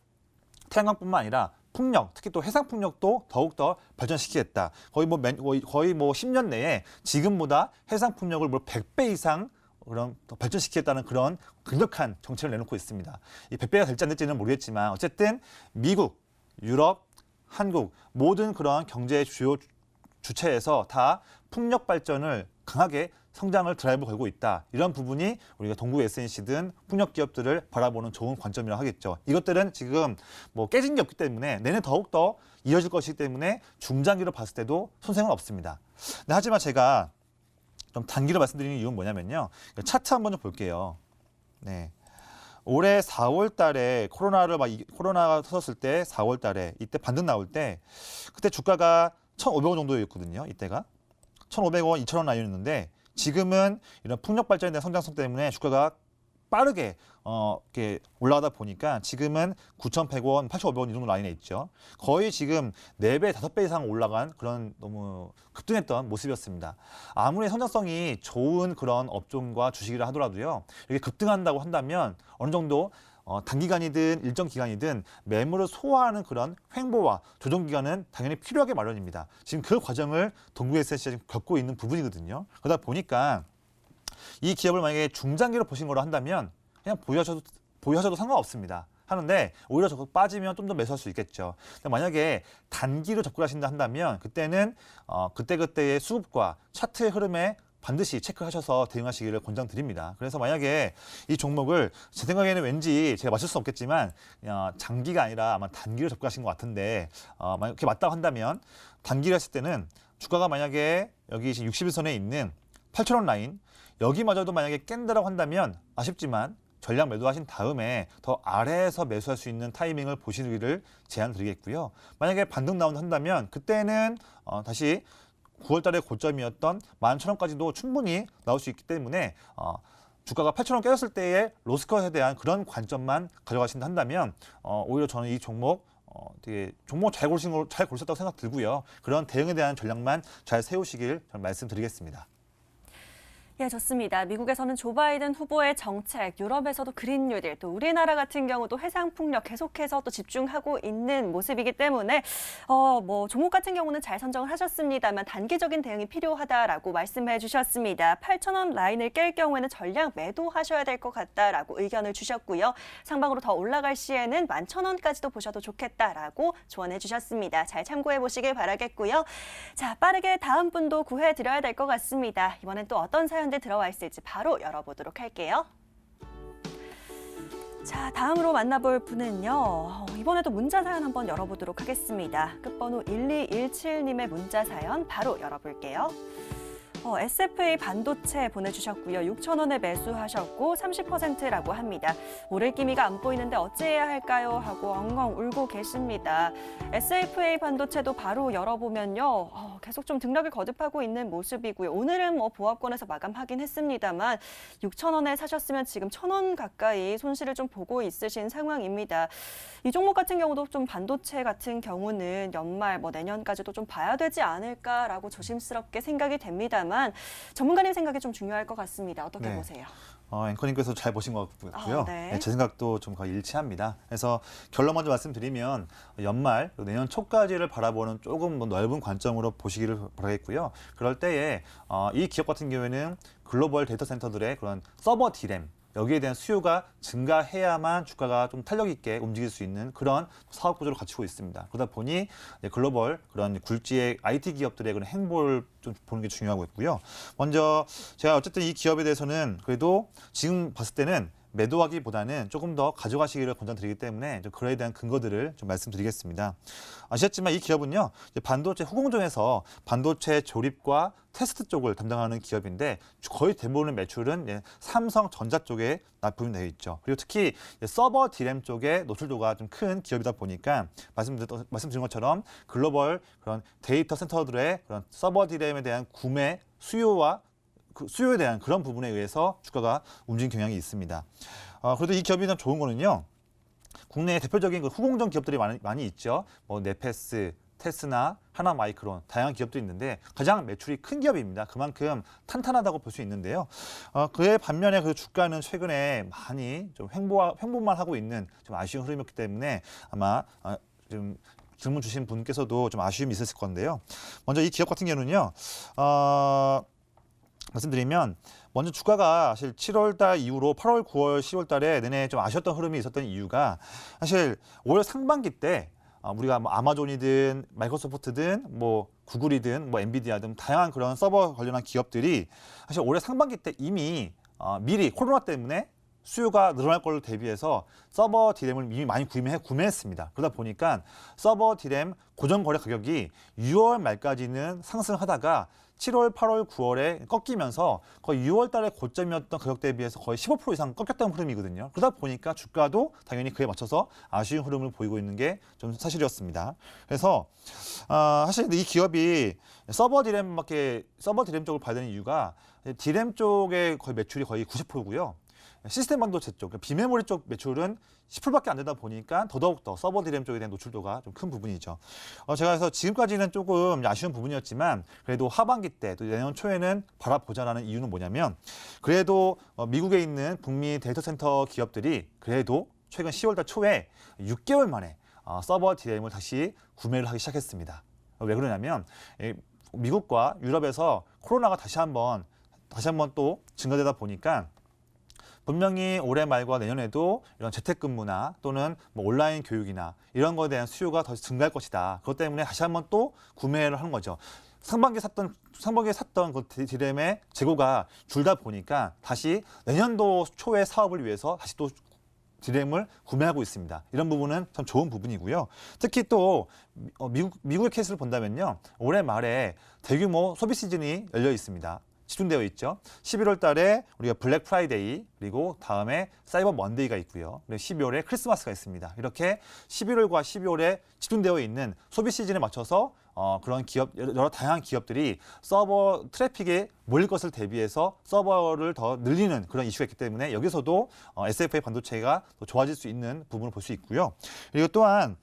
태양광뿐만 아니라 풍력, 특히 또 해상 풍력도 더욱더 발전시키겠다. 거의 10년 내에 지금보다 해상 풍력을 100배 이상 그런 더 발전시키겠다는 그런 강력한 정책을 내놓고 있습니다. 이 100배가 될지 안 될지는 모르겠지만 어쨌든 미국, 유럽, 한국 모든 그런 경제 주요 주체에서 다 풍력 발전을 강하게 성장을 드라이브 걸고 있다. 이런 부분이 우리가 동국 SNC든 풍력 기업들을 바라보는 좋은 관점이라고 하겠죠. 이것들은 지금 깨진 게 없기 때문에 내년 더욱더 이어질 것이기 때문에 중장기로 봤을 때도 손색은 없습니다. 하지만 제가 좀 단기로 말씀드리는 이유는 뭐냐면요. 차트 한번 좀 볼게요. 네. 올해 4월 달에 코로나가 터졌을 때 4월 달에 이때 반등 나올 때 그때 주가가 1,500원 정도였거든요. 이때가 1,500원, 2,000원 라인이었는데 지금은 이런 풍력 발전에 대한 성장성 때문에 주가가 빠르게 이렇게 올라가다 보니까 지금은 9,100원, 8,500원 이 정도 라인에 있죠. 거의 지금 4배, 5배 이상 올라간 그런 너무 급등했던 모습이었습니다. 아무리 성장성이 좋은 그런 업종과 주식이라 하더라도요. 이렇게 급등한다고 한다면 어느 정도 단기간이든 일정 기간이든 매물을 소화하는 그런 횡보와 조정 기간은 당연히 필요하게 마련입니다. 지금 그 과정을 동구에셋이 겪고 있는 부분이거든요. 그러다 보니까 이 기업을 만약에 중장기로 보신 거로 한다면 그냥 보유하셔도 상관없습니다. 하는데 오히려 저거 빠지면 좀 더 매수할 수 있겠죠. 근데 만약에 단기로 접근하신다 한다면 그때는 그때그때의 수급과 차트의 흐름에 반드시 체크하셔서 대응하시기를 권장드립니다. 그래서 만약에 이 종목을 제 생각에는 왠지 제가 맞출 수는 없겠지만 장기가 아니라 아마 단기로 접근하신 것 같은데 만약 그게 맞다고 한다면 단기로 했을 때는 주가가 만약에 여기 지금 60일선에 있는 8,000원 라인 여기마저도 만약에 깬다라고 한다면 아쉽지만 전량 매도하신 다음에 더 아래에서 매수할 수 있는 타이밍을 보시기를 제안드리겠고요. 만약에 반등 나온다 한다면 그때는 다시 9월 달에 고점이었던 11,000원까지도 충분히 나올 수 있기 때문에 주가가 8,000원 깨졌을 때의 로스컷에 대한 그런 관점만 가져가신다 한다면 오히려 저는 이 종목 되게 종목 잘 고르셨다고 생각 들고요. 그런 대응에 대한 전략만 잘 세우시길 저는 말씀드리겠습니다. 예, 좋습니다. 미국에서는 조 바이든 후보의 정책, 유럽에서도 그린 뉴딜, 또 우리나라 같은 경우도 해상 풍력 계속해서 또 집중하고 있는 모습이기 때문에 종목 같은 경우는 잘 선정을 하셨습니다만 단기적인 대응이 필요하다라고 말씀해 주셨습니다. 8,000원 라인을 깰 경우에는 전량 매도하셔야 될 것 같다라고 의견을 주셨고요. 상방으로 더 올라갈 시에는 11,000원까지도 보셔도 좋겠다라고 조언해 주셨습니다. 잘 참고해 보시길 바라겠고요. 자, 빠르게 다음 분도 구해 드려야 될 것 같습니다. 이번엔 또 어떤 사연 들어와 있을지 바로 열어보도록 할게요. 자, 다음으로 만나볼 분은요. 이번에도 문자 사연 한번 열어보도록 하겠습니다. 끝번호 1217님의 문자 사연 바로 열어볼게요. SFA 반도체 보내주셨고요. 6,000원에 매수하셨고 30%라고 합니다. 오를 기미가 안 보이는데 어찌해야 할까요? 하고 엉엉 울고 계십니다. SFA 반도체도 바로 열어보면요. 계속 좀 등락을 거듭하고 있는 모습이고요. 오늘은 보합권에서 마감하긴 했습니다만 6,000원에 사셨으면 지금 1,000원 가까이 손실을 좀 보고 있으신 상황입니다. 이 종목 같은 경우도 좀 반도체 같은 경우는 연말 내년까지도 좀 봐야 되지 않을까라고 조심스럽게 생각이 됩니다만 전문가님 생각이 좀 중요할 것 같습니다. 어떻게 네. 보세요? 앵커님께서 잘 보신 것 같고요. 네. 네, 제 생각도 좀 거의 일치합니다. 그래서 결론 먼저 말씀드리면 연말 내년 초까지를 바라보는 조금 넓은 관점으로 보시기를 바라겠고요. 그럴 때에 이 기업 같은 경우에는 글로벌 데이터 센터들의 그런 서버 디램 여기에 대한 수요가 증가해야만 주가가 좀 탄력 있게 움직일 수 있는 그런 사업 구조를 갖추고 있습니다. 그러다 보니 글로벌 그런 굴지의 IT 기업들의 그런 행보를 좀 보는 게 중요하고 있고요. 먼저 제가 어쨌든 이 기업에 대해서는 그래도 지금 봤을 때는 매도하기보다는 조금 더 가져가시기를 권장드리기 때문에 좀 그에 대한 근거들을 좀 말씀드리겠습니다. 아시겠지만 이 기업은요, 반도체 후공정에서 반도체 조립과 테스트 쪽을 담당하는 기업인데 거의 대부분의 매출은 삼성전자 쪽에 납품이 되어 있죠. 그리고 특히 서버 디램 쪽에 노출도가 좀 큰 기업이다 보니까 말씀드린 것처럼 글로벌 그런 데이터 센터들의 그런 서버 디램에 대한 구매 수요와 그 수요에 대한 그런 부분에 의해서 주가가 움직이는 경향이 있습니다. 그래도 이 기업이 좀 좋은 거는요. 국내에 대표적인 그 후공정 기업들이 많이 있죠. 네페스, 테스나, 하나마이크론 다양한 기업들이 있는데 가장 매출이 큰 기업입니다. 그만큼 탄탄하다고 볼 수 있는데요. 그에 반면에 그 주가는 최근에 많이 좀 횡보만 하고 있는 좀 아쉬운 흐름이었기 때문에 아마 좀 질문 주신 분께서도 좀 아쉬움이 있었을 건데요. 먼저 이 기업 같은 경우는요. 말씀드리면 먼저 주가가 사실 7월 달 이후로 8월, 9월, 10월 달에 내내 좀 아쉬웠던 흐름이 있었던 이유가 사실 올 상반기 때 우리가 아마존이든 마이크로소프트든 구글이든 엔비디아 등 다양한 그런 서버 관련한 기업들이 사실 올해 상반기 때 이미 미리 코로나 때문에 수요가 늘어날 걸 대비해서 서버 D램을 이미 많이 구매했습니다. 그러다 보니까 서버 D램 고정 거래 가격이 6월 말까지는 상승하다가 7월, 8월, 9월에 꺾이면서 거의 6월 달에 고점이었던 가격 대비해서 거의 15% 이상 꺾였던 흐름이거든요. 그러다 보니까 주가도 당연히 그에 맞춰서 아쉬운 흐름을 보이고 있는 게 좀 사실이었습니다. 그래서 사실 이 기업이 서버 디램 쪽을 봐야 되는 이유가 디램 쪽의 거의 매출이 거의 90%고요. 시스템 반도체 쪽, 비메모리 쪽 매출은 10%밖에 안 되다 보니까 더더욱더 서버 디램 쪽에 대한 노출도가 좀 큰 부분이죠. 제가 그래서 지금까지는 조금 아쉬운 부분이었지만 그래도 하반기 때 또 내년 초에는 바라보자라는 이유는 뭐냐면 그래도 미국에 있는 북미 데이터 센터 기업들이 그래도 최근 10월 달 초에 6개월 만에 서버 디램을 다시 구매를 하기 시작했습니다. 왜 그러냐면 미국과 유럽에서 코로나가 다시 한번 또 증가되다 보니까 분명히 올해 말과 내년에도 이런 재택근무나 또는 뭐 온라인 교육이나 이런 거에 대한 수요가 더 증가할 것이다. 그것 때문에 다시 한번 또 구매를 하는 거죠. 상반기에 샀던 그 디램의 재고가 줄다 보니까 다시 내년도 초의 사업을 위해서 다시 또 디램을 구매하고 있습니다. 이런 부분은 참 좋은 부분이고요. 특히 또 미국의 케이스를 본다면요. 올해 말에 대규모 소비 시즌이 열려 있습니다. 집중되어 있죠. 11월 달에 우리가 블랙 프라이데이 그리고 다음에 사이버 먼데이가 있고요. 그리고 12월에 크리스마스가 있습니다. 이렇게 11월과 12월에 집중되어 있는 소비 시즌에 맞춰서 그런 여러 다양한 기업들이 서버 트래픽에 몰릴 것을 대비해서 서버를 더 늘리는 그런 이슈가 있기 때문에 여기서도 SFA 반도체가 더 좋아질 수 있는 부분을 볼 수 있고요. 그리고 또한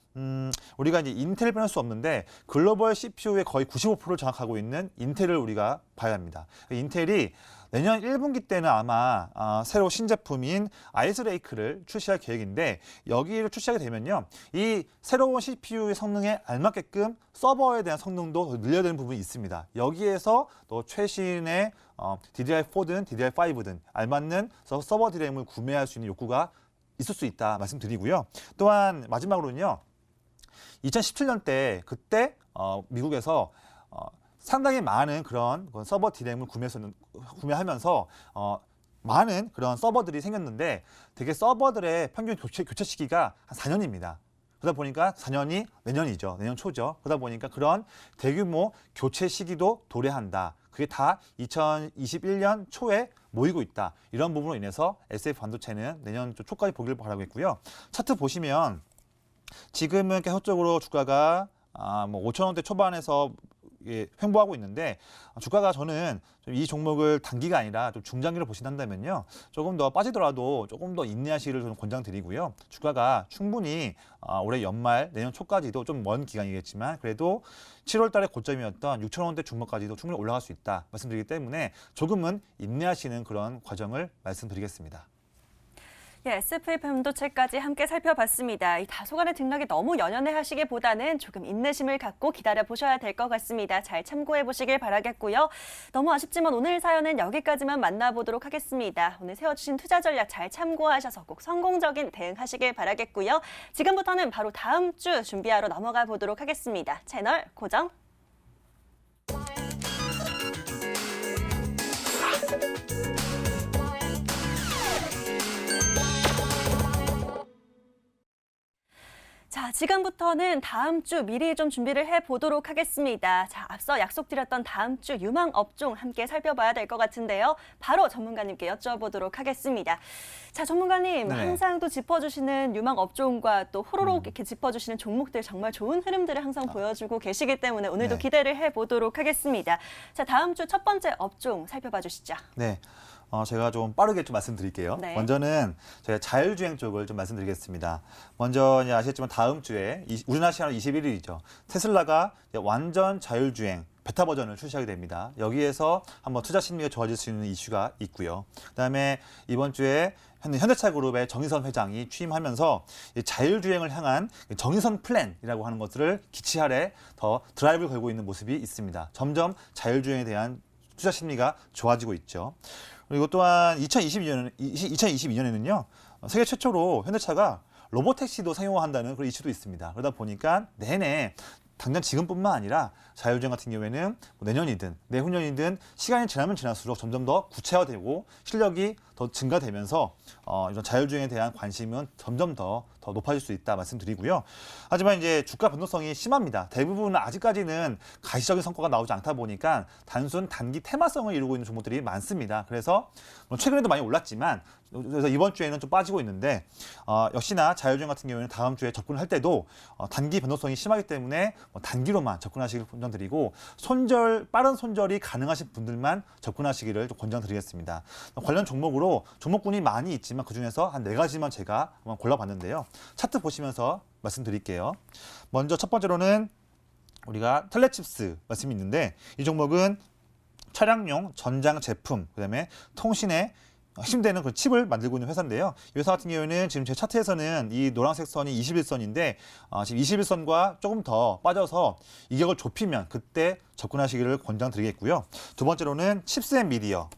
우리가 이제 인텔을 빼놓을 수 없는데 글로벌 CPU의 거의 95%를 장악하고 있는 인텔을 우리가 봐야 합니다. 인텔이 내년 1분기 때는 아마 새로 신제품인 아이스레이크를 출시할 계획인데 여기를 출시하게 되면요. 이 새로운 CPU의 성능에 알맞게끔 서버에 대한 성능도 더 늘려야 되는 부분이 있습니다. 여기에서 또 최신의 DDR4든 DDR5든 알맞는 서버 디램을 구매할 수 있는 욕구가 있을 수 있다 말씀드리고요. 또한 마지막으로는요. 2017년 때 그때 미국에서 상당히 많은 그런 서버 디램을 구매하면서 많은 그런 서버들이 생겼는데 되게 서버들의 평균 교체 시기가 한 4년입니다. 그러다 보니까 4년이 내년이죠. 내년 초죠. 그러다 보니까 그런 대규모 교체 시기도 도래한다. 그게 다 2021년 초에 모이고 있다. 이런 부분으로 인해서 SF 반도체는 내년 초까지 보기를 바라고 있고요. 차트 보시면 지금은 계속적으로 주가가 5,000원대 초반에서 횡보하고 있는데 주가가 저는 이 종목을 단기가 아니라 좀 중장기로 보신다면요. 조금 더 빠지더라도 조금 더 인내하시기를 저는 권장드리고요. 주가가 충분히 올해 연말 내년 초까지도 좀 먼 기간이겠지만 그래도 7월 달에 고점이었던 6,000원대 중반까지도 충분히 올라갈 수 있다 말씀드리기 때문에 조금은 인내하시는 그런 과정을 말씀드리겠습니다. 예, SFA 반도체까지 함께 살펴봤습니다. 이 다소간의 등락이 너무 연연해 하시기보다는 조금 인내심을 갖고 기다려 보셔야 될 것 같습니다. 잘 참고해 보시길 바라겠고요. 너무 아쉽지만 오늘 사연은 여기까지만 만나보도록 하겠습니다. 오늘 세워주신 투자 전략 잘 참고하셔서 꼭 성공적인 대응하시길 바라겠고요. 지금부터는 바로 다음 주 준비하러 넘어가 보도록 하겠습니다. 채널 고정. 자, 지금부터는 다음 주 미리 좀 준비를 해보도록 하겠습니다. 자, 앞서 약속드렸던 다음 주 유망 업종 함께 살펴봐야 될 것 같은데요. 바로 전문가님께 여쭤보도록 하겠습니다. 자, 전문가님, 네. 항상 또 짚어주시는 유망 업종과 또 호로록 이렇게 짚어주시는 종목들 정말 좋은 흐름들을 항상 보여주고 계시기 때문에 오늘도 네. 기대를 해보도록 하겠습니다. 자, 다음 주 첫 번째 업종 살펴봐 주시죠. 네. 제가 좀 빠르게 좀 말씀드릴게요. 네. 먼저는 제가 자율주행 쪽을 좀 말씀드리겠습니다. 먼저 이제 아시겠지만 다음 주에 우리나라 시간으로 21일이죠. 테슬라가 완전 자율주행 베타 버전을 출시하게 됩니다. 여기에서 한번 투자 심리가 좋아질 수 있는 이슈가 있고요. 그다음에 이번 주에 현대차 그룹의 정의선 회장이 취임하면서 자율주행을 향한 정의선 플랜이라고 하는 것들을 기치 아래 더 드라이브를 걸고 있는 모습이 있습니다. 점점 자율주행에 대한 투자 심리가 좋아지고 있죠. 그리고 또한 2022년에는요, 세계 최초로 현대차가 로보택시도 사용한다는 그런 이슈도 있습니다. 그러다 보니까 내내 당장 지금뿐만 아니라 자율주행 같은 경우에는 내년이든 내후년이든 시간이 지나면 지날수록 점점 더 구체화되고 실력이 더 증가되면서 이런 자율주행에 대한 관심은 점점 더 높아질 수 있다 말씀드리고요. 하지만 이제 주가 변동성이 심합니다. 대부분은 아직까지는 가시적인 성과가 나오지 않다 보니까 단순 단기 테마성을 이루고 있는 종목들이 많습니다. 그래서 최근에도 많이 올랐지만 그래서 이번 주에는 좀 빠지고 있는데 역시나 자율주행 같은 경우에는 다음 주에 접근을 할 때도 단기 변동성이 심하기 때문에 단기로만 접근하시길 권장드리고 빠른 손절이 가능하신 분들만 접근하시기를 좀 권장드리겠습니다. 관련 종목으로 종목군이 많이 있지만 그중에서 한 4가지만 제가 한번 골라봤는데요. 차트 보시면서 말씀드릴게요. 먼저 첫 번째로는 우리가 텔레칩스 말씀이 있는데 이 종목은 차량용 전장 제품, 그다음에 통신에 핵심되는 그 칩을 만들고 있는 회사인데요. 이 회사 같은 경우에는 지금 제 차트에서는 이 노란색 선이 21선인데 지금 21선과 조금 더 빠져서 이격을 좁히면 그때 접근하시기를 권장드리겠고요. 두 번째로는 칩스앤미디어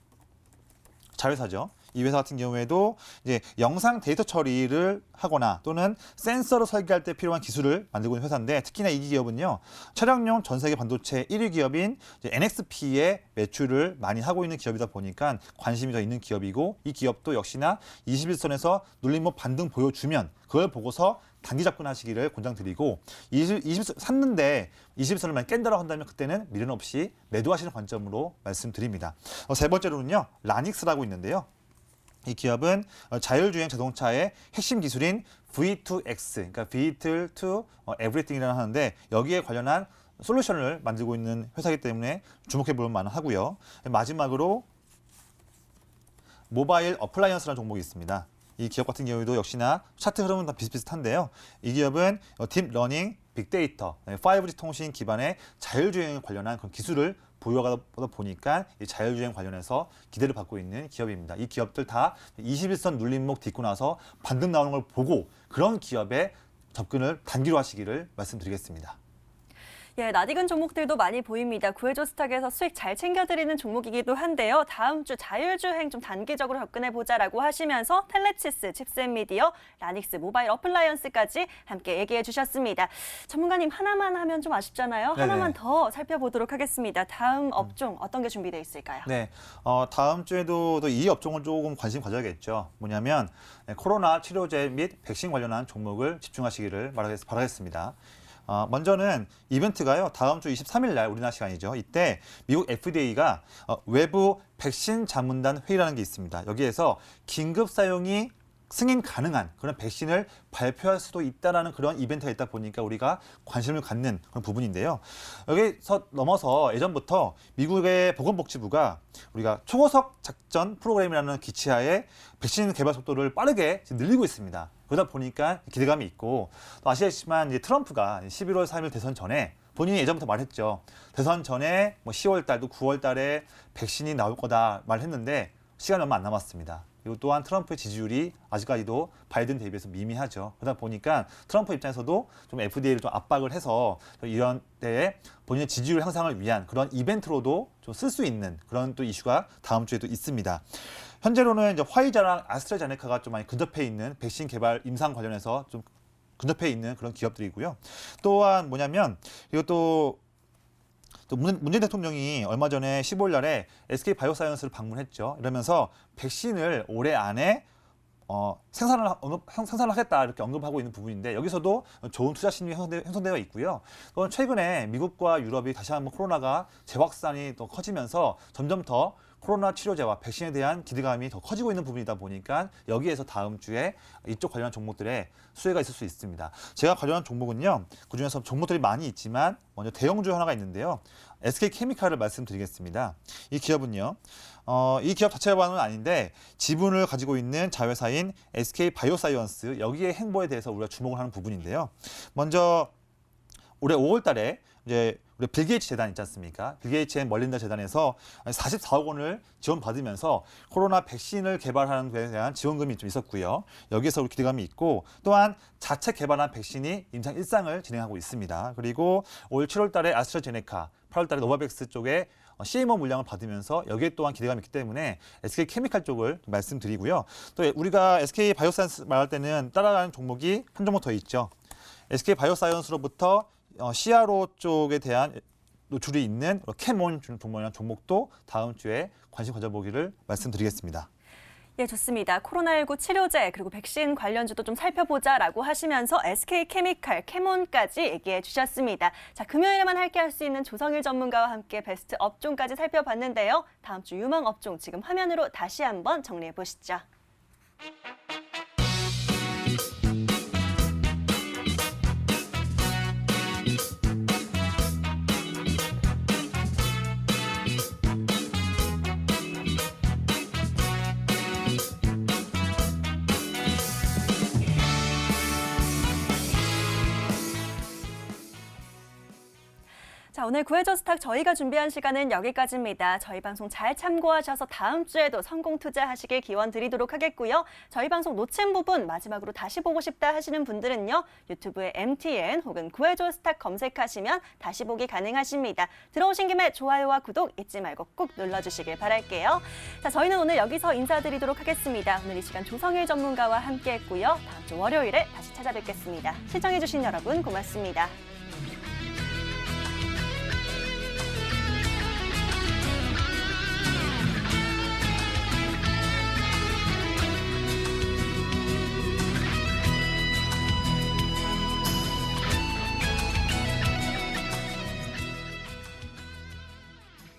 자회사죠. 이 회사 같은 경우에도 이제 영상 데이터 처리를 하거나 또는 센서를 설계할 때 필요한 기술을 만들고 있는 회사인데 특히나 이 기업은요. 차량용 전 세계 반도체 1위 기업인 NXP의 매출을 많이 하고 있는 기업이다 보니까 관심이 더 있는 기업이고 이 기업도 역시나 21선에서 눌림목 반등 보여주면 그걸 보고서 단기 접근하시기를 권장드리고 20선 샀는데 21선을 깬다고 한다면 그때는 미련 없이 매도하시는 관점으로 말씀드립니다. 세 번째로는요. 라닉스라고 있는데요. 이 기업은 자율주행 자동차의 핵심 기술인 V2X, 그러니까 Vehicle to Everything이라는 하는데 여기에 관련한 솔루션을 만들고 있는 회사이기 때문에 주목해 볼 만하고요. 마지막으로 모바일 어플라이언스라는 종목이 있습니다. 이 기업 같은 경우에도 역시나 차트 흐름은 다 비슷비슷한데요. 이 기업은 딥러닝, 빅데이터, 5G 통신 기반의 자율주행 관련한 그런 기술을 보유하다 보니까 이 자율주행 관련해서 기대를 받고 있는 기업입니다. 이 기업들 다 21선 눌림목 딛고 나서 반등 나오는 걸 보고 그런 기업에 접근을 단기로 하시기를 말씀드리겠습니다. 예, 낯익은 종목들도 많이 보입니다. 구해조 스탁에서 수익 잘 챙겨드리는 종목이기도 한데요. 다음 주 자율주행 좀 단기적으로 접근해보자라고 하시면서 텔레치스, 칩스앤미디어, 라닉스, 모바일 어플라이언스까지 함께 얘기해 주셨습니다. 전문가님 하나만 하면 좀 아쉽잖아요. 네네. 하나만 더 살펴보도록 하겠습니다. 다음 업종 어떤 게 준비되어 있을까요? 네, 다음 주에도 이 업종을 조금 관심 가져야겠죠. 뭐냐면 코로나 치료제 및 백신 관련한 종목을 집중하시기를 바라겠습니다. 먼저는 이벤트가요. 다음 주 23일 날 우리나라 시간이죠. 이때 미국 FDA가 외부 백신 자문단 회의라는 게 있습니다. 여기에서 긴급 사용이 승인 가능한 그런 백신을 발표할 수도 있다라는 그런 이벤트가 있다 보니까 우리가 관심을 갖는 그런 부분인데요. 여기서 넘어서 예전부터 미국의 보건복지부가 우리가 초고속 작전 프로그램이라는 기치하에 백신 개발 속도를 빠르게 늘리고 있습니다. 그러다 보니까 기대감이 있고 또 아시겠지만 이제 트럼프가 11월 3일 대선 전에 본인이 예전부터 말했죠. 대선 전에 10월 달도 9월 달에 백신이 나올 거다 말했는데 시간이 얼마 안 남았습니다. 그리고 또한 트럼프의 지지율이 아직까지도 바이든 대비해서 미미하죠. 그러다 보니까 트럼프 입장에서도 좀 FDA를 좀 압박을 해서 이런 때에 본인의 지지율 향상을 위한 그런 이벤트로도 좀 쓸 수 있는 그런 또 이슈가 다음 주에도 있습니다. 현재로는 이제 화이자랑 아스트라제네카가 좀 많이 근접해 있는 백신 개발 임상 관련해서 좀 근접해 있는 그런 기업들이고요. 또한 뭐냐면 이것도 또 문재인 대통령이 얼마 전에 15일 날에 SK 바이오사이언스를 방문했죠. 이러면서 백신을 올해 안에 생산을 하겠다 이렇게 언급하고 있는 부분인데 여기서도 좋은 투자 심리 형성되어 있고요. 또 최근에 미국과 유럽이 다시 한번 코로나가 재확산이 더 커지면서 점점 더 코로나 치료제와 백신에 대한 기대감이 더 커지고 있는 부분이다 보니까 여기에서 다음 주에 이쪽 관련한 종목들의 수혜가 있을 수 있습니다. 제가 관련한 종목은요. 그중에서 종목들이 많이 있지만 먼저 대형주 하나가 있는데요. SK케미칼을 말씀드리겠습니다. 이 기업은요. 이 기업 자체와는 아닌데 지분을 가지고 있는 자회사인 SK바이오사이언스 여기의 행보에 대해서 우리가 주목을 하는 부분인데요. 먼저 올해 5월 달에 이제 우리 빌 게이츠 재단 있지 않습니까? 빌 게이츠 앤 멀린다 재단에서 44억 원을 지원받으면서 코로나 백신을 개발하는 데 대한 지원금이 좀 있었고요. 여기에서 우리 기대감이 있고 또한 자체 개발한 백신이 임상 1상을 진행하고 있습니다. 그리고 올 7월 달에 아스트라제네카, 8월 달에 노바백스 쪽에 CMO 물량을 받으면서 여기에 또한 기대감이 있기 때문에 SK케미칼 쪽을 말씀드리고요. 또 우리가 SK바이오사이언스 말할 때는 따라가는 종목이 한 종목 더 있죠. SK바이오사이언스로부터 CRO 쪽에 대한 노출이 있는 캐몬 종목이라는 종목도 다음 주에 관심 가져보기를 말씀드리겠습니다. 예, 좋습니다. 코로나19 치료제 그리고 백신 관련주도 좀 살펴보자라고 하시면서 SK케미칼, 캐몬까지 얘기해 주셨습니다. 자, 금요일에만 함께 할 수 있는 조성일 전문가와 함께 베스트 업종까지 살펴봤는데요. 다음 주 유망 업종 지금 화면으로 다시 한번 정리해 보시죠. 자, 오늘 구해줘 스탁 저희가 준비한 시간은 여기까지입니다. 저희 방송 잘 참고하셔서 다음 주에도 성공 투자하시길 기원 드리도록 하겠고요. 저희 방송 놓친 부분 마지막으로 다시 보고 싶다 하시는 분들은요. 유튜브에 MTN 혹은 구해줘 스탁 검색하시면 다시 보기 가능하십니다. 들어오신 김에 좋아요와 구독 잊지 말고 꼭 눌러주시길 바랄게요. 자, 저희는 오늘 여기서 인사드리도록 하겠습니다. 오늘 이 시간 조성일 전문가와 함께했고요. 다음 주 월요일에 다시 찾아뵙겠습니다. 시청해주신 여러분 고맙습니다.